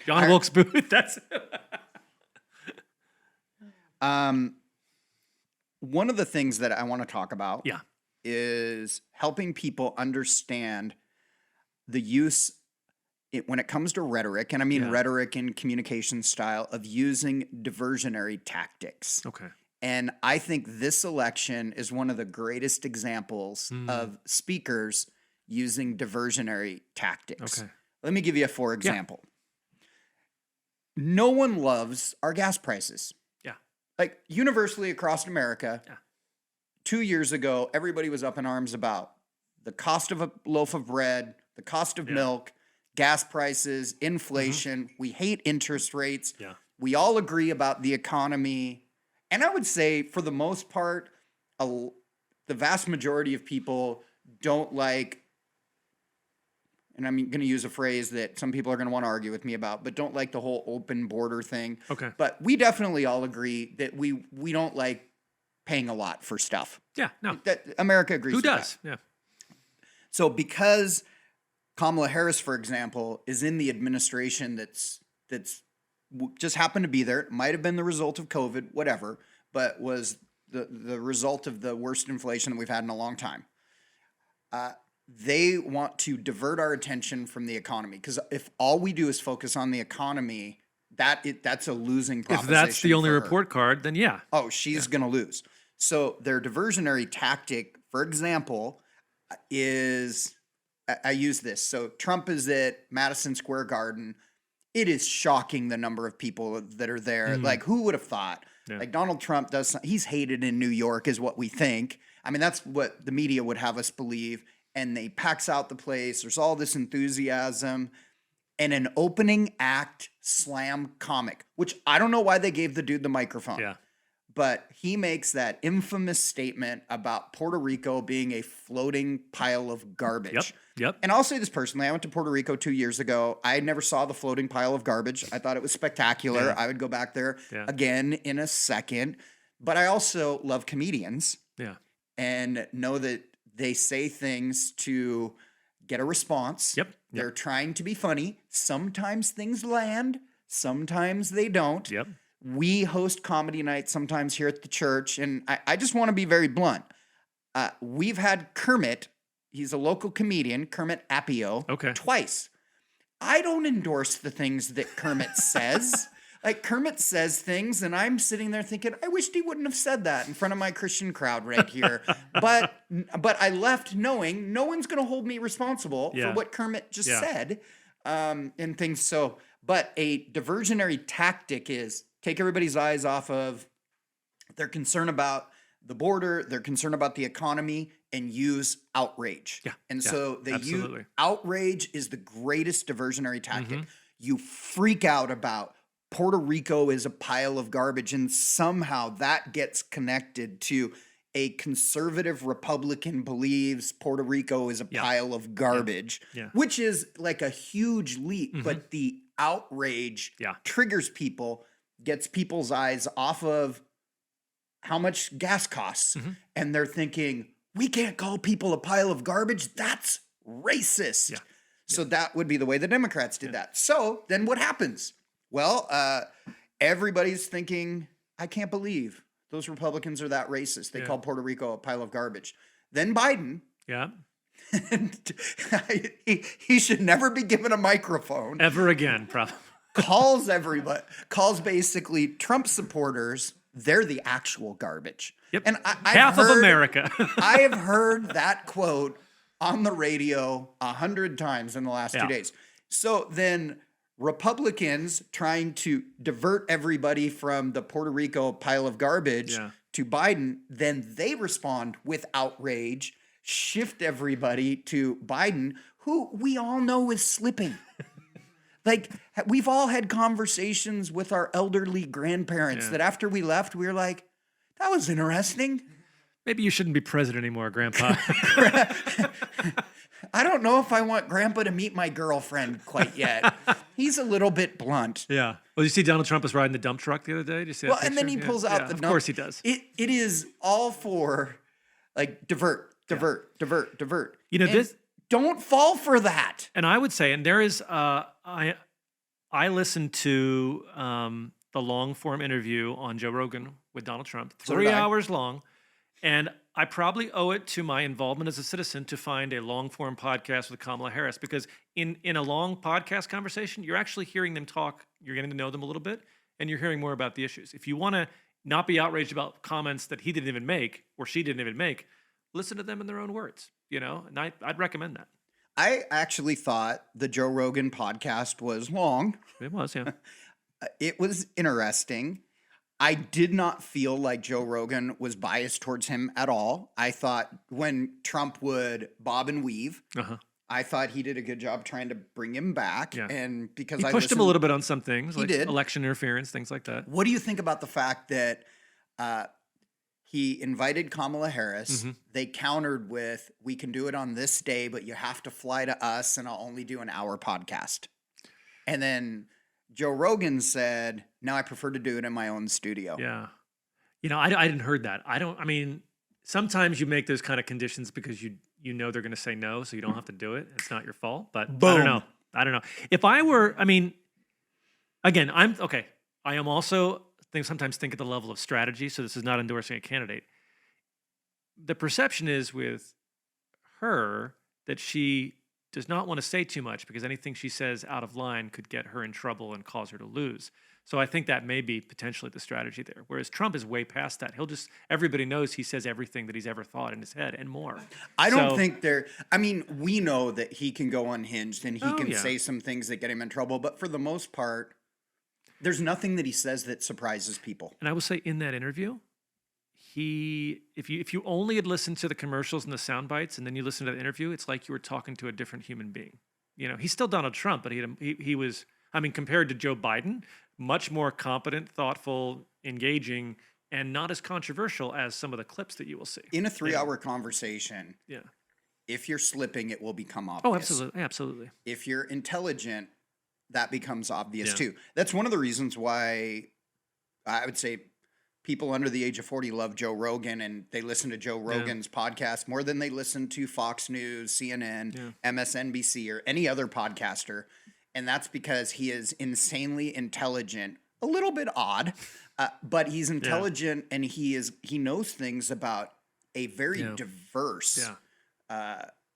John Wilkes Booth, that's... One of the things that I want to talk about is helping people understand the use, when it comes to rhetoric, and I mean rhetoric and communication style, of using diversionary tactics. Okay. And I think this election is one of the greatest examples of speakers using diversionary tactics. Okay. Let me give you a for example. No one loves our gas prices. Yeah. Like universally across America, 2 years ago, everybody was up in arms about the cost of a loaf of bread, the cost of milk, gas prices, inflation. We hate interest rates. Yeah. We all agree about the economy. And I would say, for the most part, the vast majority of people don't like, and I'm going to use a phrase that some people are going to want to argue with me about, but don't like the whole open border thing. Okay. But we definitely all agree that we don't like paying a lot for stuff. Yeah, no. That America agrees with does? that. Yeah. So because Kamala Harris, for example, is in the administration that's just happened to be there, it might have been the result of COVID, whatever, but was the result of the worst inflation that we've had in a long time. They want to divert our attention from the economy, because if all we do is focus on the economy, that's a losing proposition. If that's the only for her. report card, then yeah. Oh, she's going to lose. So their diversionary tactic, for example, is, I use this. So Trump is at Madison Square Garden. It is shocking the number of people that are there. Like, who would have thought? Yeah. Like, Donald Trump he's hated in New York is what we think. I mean, that's what the media would have us believe. And they packs out the place. There's all this enthusiasm. And an opening act slam comic, which I don't know why they gave the dude the microphone. Yeah. But he makes that infamous statement about Puerto Rico being a floating pile of garbage. Yep. And I'll say this personally. I went to Puerto Rico 2 years ago. I never saw the floating pile of garbage. I thought it was spectacular. Yeah. I would go back there Yeah. again in a second. But I also love comedians. Yeah. And know that they say things to get a response. Yep. They're trying to be funny. Sometimes things land. Sometimes they don't. Yep. We host comedy nights sometimes here at the church, and I just want to be very blunt. We've had Kermit, he's a local comedian, Kermit Apio, twice. I don't endorse the things that Kermit says. Like, Kermit says things, and I'm sitting there thinking, I wished he wouldn't have said that in front of my Christian crowd right here. But I left knowing no one's going to hold me responsible for what Kermit just said and things. So, but a diversionary tactic is take everybody's eyes off of their concern about the border, their concern about the economy, and use outrage. Yeah. And so they absolutely. use outrage is the greatest diversionary tactic. You freak out about Puerto Rico is a pile of garbage, and somehow that gets connected to a conservative Republican believes Puerto Rico is a pile of garbage, which is like a huge leap, but the outrage triggers people, gets people's eyes off of how much gas costs, and they're thinking, we can't call people a pile of garbage. That's racist. So that would be the way the Democrats did that. So then what happens? Well, everybody's thinking, I can't believe those Republicans are that racist. They call Puerto Rico a pile of garbage. Then Biden, he should never be given a microphone. Ever again, probably. calls basically Trump supporters, they're the actual garbage. Yep. And Half of America. I have heard that quote on the radio 100 times in the last 2 days. So then Republicans trying to divert everybody from the Puerto Rico pile of garbage to Biden, then they respond with outrage, shift everybody to Biden, who we all know is slipping. Like, we've all had conversations with our elderly grandparents that after we left, we were like, that was interesting. Maybe you shouldn't be president anymore, Grandpa. I don't know if I want Grandpa to meet my girlfriend quite yet. He's a little bit blunt. Yeah. Well, you see Donald Trump was riding the dump truck the other day? Did you see that picture? And then he pulls out the dump. Of course he does. It is all for, like, divert. You know, this... Don't fall for that. And I would say, and there is, I listened to the long form interview on Joe Rogan with Donald Trump, 3 hours long, and I probably owe it to my involvement as a citizen to find a long form podcast with Kamala Harris, because in a long podcast conversation, you're actually hearing them talk, you're getting to know them a little bit, and you're hearing more about the issues. If you want to not be outraged about comments that he didn't even make or she didn't even make, listen to them in their own words, and I'd recommend that. I actually thought the Joe Rogan podcast was long. It was, yeah. It was interesting. I did not feel like Joe Rogan was biased towards him at all. I thought when Trump would bob and weave, I thought he did a good job trying to bring him back. Yeah. And because he pushed him a little bit on some things, like did. Election interference, things like that. What do you think about the fact that he invited Kamala Harris? They countered with, we can do it on this day, but you have to fly to us and I'll only do an hour podcast. And then Joe Rogan said, no, I prefer to do it in my own studio. Yeah. I didn't heard that. Sometimes you make those kind of conditions because you know they're going to say no, so you don't have to do it. It's not your fault, but Boom. I don't know. If I were, again, I am also... sometimes think at the level of strategy, so this is not endorsing a candidate. The perception is with her that she does not want to say too much because anything she says out of line could get her in trouble and cause her to lose. So I think that may be potentially the strategy there. Whereas Trump is way past that. Everybody knows he says everything that he's ever thought in his head and more. I don't think we know that he can go unhinged and he can say some things that get him in trouble, but for the most part, there's nothing that he says that surprises people. And I will say in that interview, if you only had listened to the commercials and the sound bites and then you listen to the interview, it's like you were talking to a different human being. He's still Donald Trump, but he was, compared to Joe Biden, much more competent, thoughtful, engaging, and not as controversial as some of the clips that you will see. In a 3-hour conversation, if you're slipping, it will become obvious. Oh, absolutely. Absolutely. If you're intelligent, that becomes obvious too. That's one of the reasons why I would say people under the age of 40 love Joe Rogan and they listen to Joe Rogan's podcast more than they listen to Fox News, CNN, MSNBC, or any other podcaster. And that's because he is insanely intelligent, a little bit odd, but he's intelligent and he knows things about a very diverse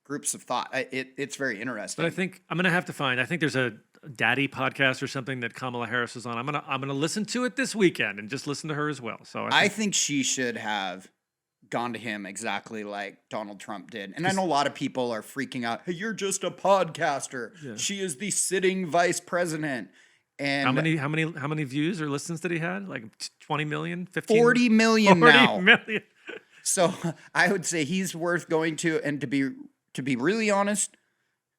groups of thought. It's very interesting. But I think I'm going to have to find, I think there's a daddy podcast or something that Kamala Harris is on. I'm going to listen to it this weekend and just listen to her as well. So I think she should have gone to him exactly like Donald Trump did. And I know a lot of people are freaking out. Hey, you're just a podcaster. Yeah. She is the sitting vice president. And how many views or listens did he had? Like 20 million, 15? 40 million 40 now. Million. So I would say he's worth going to, and to be really honest,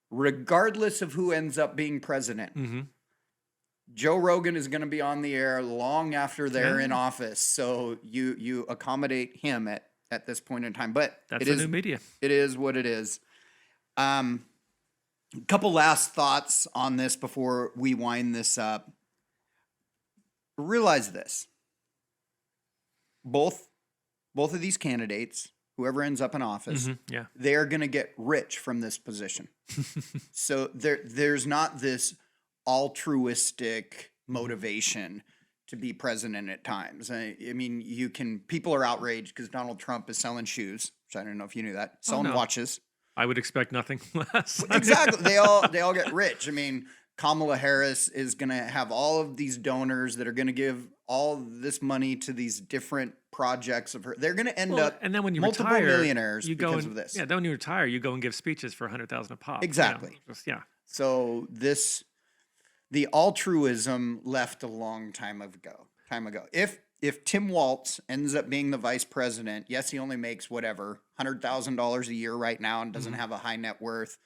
regardless of who ends up being president, Joe Rogan is going to be on the air long after they're in office. So you accommodate him at this point in time. But that's the new media. It is what it is. A couple last thoughts on this before we wind this up. Realize this. Both of these candidates, whoever ends up in office, they are going to get rich from this position. So there's not this altruistic motivation to be president at times. I mean, people are outraged because Donald Trump is selling shoes, which I don't know if you knew that, selling watches. I would expect nothing less. Exactly. They all get rich. I mean, Kamala Harris is going to have all of these donors that are going to give all this money to these different projects of her. They're going to end up and then when you multiple retire, millionaires you go because and, of this. Yeah, then when you retire, you go and give speeches for $100,000 a pop. Exactly. Yeah. So the altruism left a long time ago. If Tim Waltz ends up being the vice president, yes, he only makes whatever, $100,000 a year right now and doesn't have a high net worth.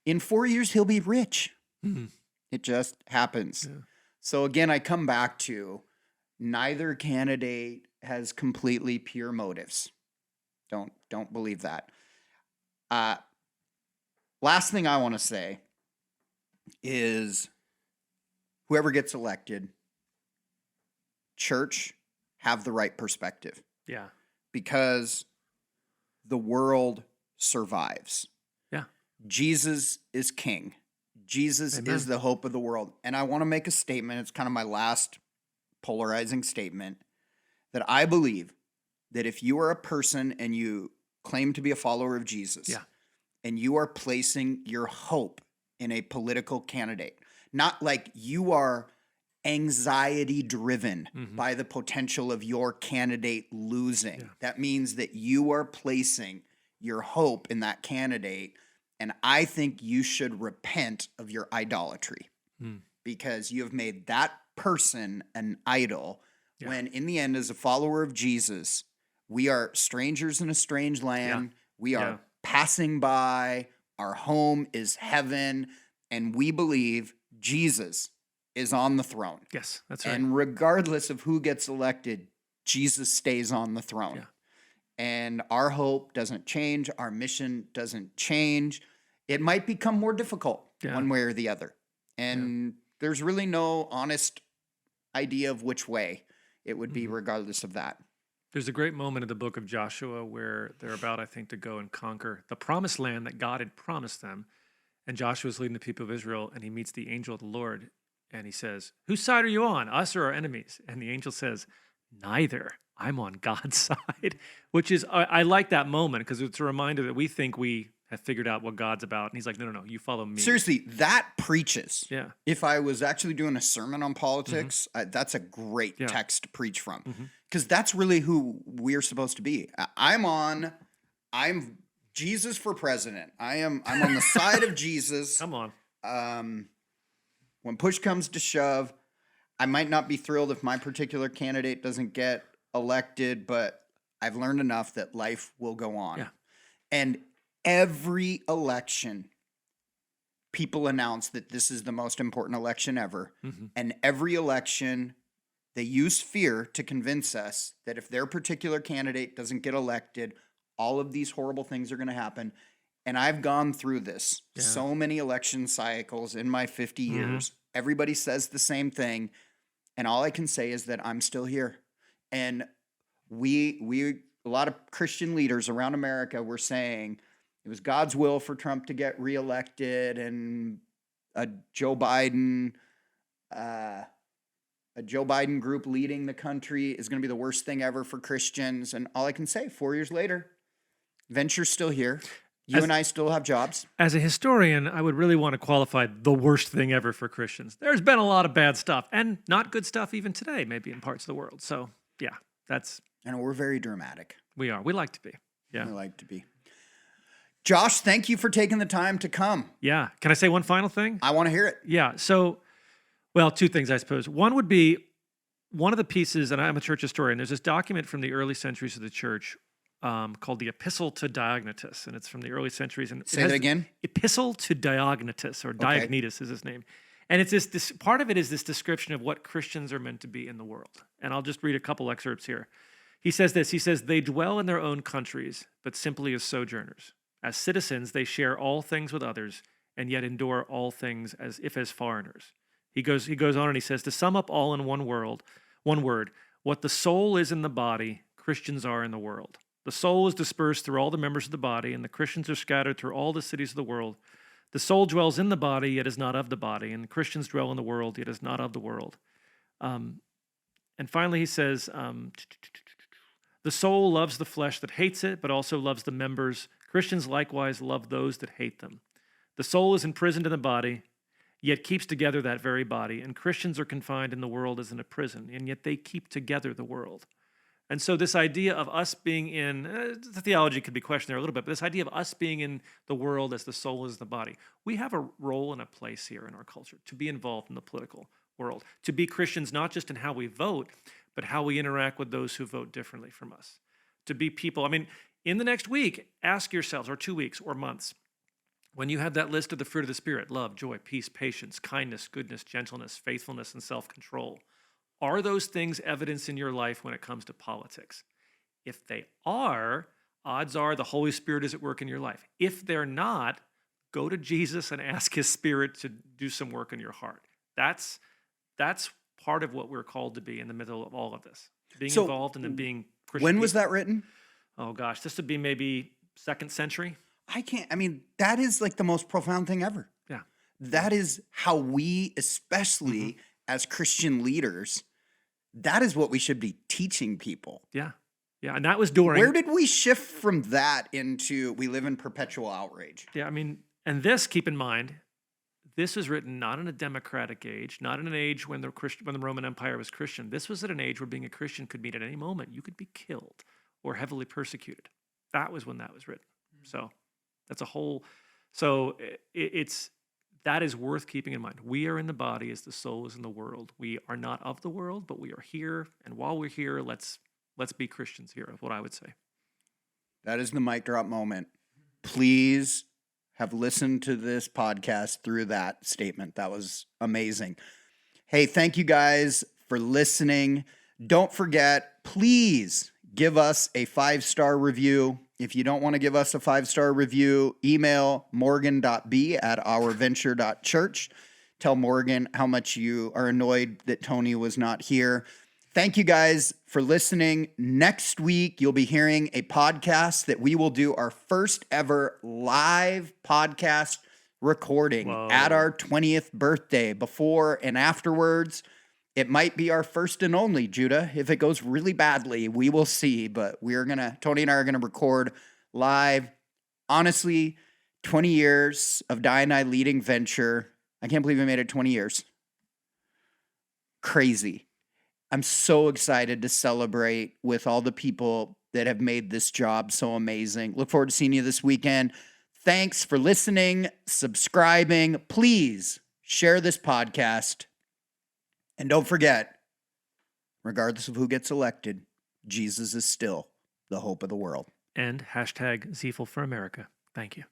In 4 years, he'll be rich. Mm-hmm. It just happens. Yeah. So again, I come back to neither candidate has completely pure motives. Don't believe that. Last thing I want to say is whoever gets elected, church, have the right perspective. Yeah. Because the world survives. Yeah. Jesus is king. Jesus Amen. is the hope of the world. And I want to make a statement. It's kind of my last polarizing statement, that I believe that if you are a person and you claim to be a follower of Jesus, and you are placing your hope in a political candidate, not like you are anxiety driven by the potential of your candidate losing. Yeah. That means that you are placing your hope in that candidate. And I think you should repent of your idolatry because you have made that person an idol when in the end, as a follower of Jesus, we are strangers in a strange land. We are passing by. Our home is heaven. And we believe Jesus is on the throne. Yes, that's right. And regardless of who gets elected, Jesus stays on the throne. Yeah. And our hope doesn't change. Our mission doesn't change. It might become more difficult one way or the other. And there's really no honest idea of which way it would be regardless of that. There's a great moment in the book of Joshua where they're about, I think, to go and conquer the promised land that God had promised them. And Joshua's leading the people of Israel, and he meets the angel of the Lord, and he says, "Whose side are you on, us or our enemies?" And the angel says, "Neither. I'm on God's side," which is, I like that moment because it's a reminder that we think we have figured out what God's about. And he's like, no, you follow me. Seriously, that preaches. Yeah. If I was actually doing a sermon on politics, that's a great text to preach from because that's really who we're supposed to be. I'm Jesus for president. I'm on the side of Jesus. Come on. When push comes to shove, I might not be thrilled if my particular candidate doesn't get elected, but I've learned enough that life will go on. Yeah. And every election, people announce that this is the most important election ever. And every election, they use fear to convince us that if their particular candidate doesn't get elected, all of these horrible things are going to happen. And I've gone through this so many election cycles in my 50 years. Everybody says the same thing. And all I can say is that I'm still here. And we a lot of Christian leaders around America were saying it was God's will for Trump to get reelected, and a Joe Biden group leading the country is going to be the worst thing ever for Christians. And all I can say, 4 years later, Venture's still here. You and I still have jobs. As a historian, I would really want to qualify the worst thing ever for Christians. There's been a lot of bad stuff and not good stuff even today, maybe in parts of the world. So yeah, and we're very dramatic. We are. We like to be. Yeah. We like to be. Josh, thank you for taking the time to come. Yeah. Can I say one final thing? I want to hear it. Yeah. So, well, two things, I suppose. One would be one of the pieces, and I'm a church historian, there's this document from the early centuries of the church called the Epistle to Diognetus, and it's from the early centuries. And say that again? Epistle to Diognetus, or Diognetus is his name. And it's this part of it is this description of what Christians are meant to be in the world. And I'll just read a couple excerpts here. He says this, he says, "They dwell in their own countries, but simply as sojourners. As citizens, they share all things with others, and yet endure all things as if as foreigners." He goes on and he says, "To sum up all in one word, what the soul is in the body, Christians are in the world. The soul is dispersed through all the members of the body, and the Christians are scattered through all the cities of the world. The soul dwells in the body, yet is not of the body, and the Christians dwell in the world, yet is not of the world." And finally he says, "The soul loves the flesh that hates it, but also loves the members. Christians likewise love those that hate them. The soul is imprisoned in the body, yet keeps together that very body. And Christians are confined in the world as in a prison, and yet they keep together the world. And so this idea of us being in, the theology could be questioned there a little bit, but this idea of us being in the world as the soul is the body, we have a role and a place here in our culture to be involved in the political world, to be Christians not just in how we vote, but how we interact with those who vote differently from us. To be people, I mean, in the next week, ask yourselves, or 2 weeks or months, when you have that list of the fruit of the Spirit, love, joy, peace, patience, kindness, goodness, gentleness, faithfulness, and self-control, are those things evidence in your life when it comes to politics? If they are, odds are the Holy Spirit is at work in your life. If they're not, go to Jesus and ask his Spirit to do some work in your heart. That's part of what we're called to be in the middle of all of this. Being involved and then being Christian. When was that written? Oh gosh, this would be maybe 2nd century. That is like the most profound thing ever. Yeah. That is how we, especially as Christian leaders, that is what we should be teaching people. Yeah. Yeah. And that was during. Where did we shift from that into we live in perpetual outrage? Yeah. I mean, and this, keep in mind, this was written not in a democratic age, not in an age when the Roman Empire was Christian. This was at an age where being a Christian could mean at any moment you could be killed or heavily persecuted. That was when that was written. So that's a whole. So that is worth keeping in mind. We are in the body as the soul is in the world. We are not of the world, but we are here. And while we're here, let's be Christians here, is what I would say. That is the mic drop moment. Please have listened to this podcast through that statement. That was amazing. Hey, thank you guys for listening. Don't forget, please give us a 5-star review. If you don't want to give us a 5-star review, email morgan.b@ourventure.church. Tell Morgan how much you are annoyed that Tony was not here. Thank you guys for listening. Next week, you'll be hearing a podcast that we will do our first ever live podcast recording at our 20th birthday, before and afterwards. It might be our first and only, Judah. If it goes really badly, we will see. But Tony and I are going to record live. Honestly, 20 years of Di and I leading Venture. I can't believe we made it 20 years. Crazy. I'm so excited to celebrate with all the people that have made this job so amazing. Look forward to seeing you this weekend. Thanks for listening, subscribing. Please share this podcast. And don't forget, regardless of who gets elected, Jesus is still the hope of the world. And #Zeifel for America. Thank you.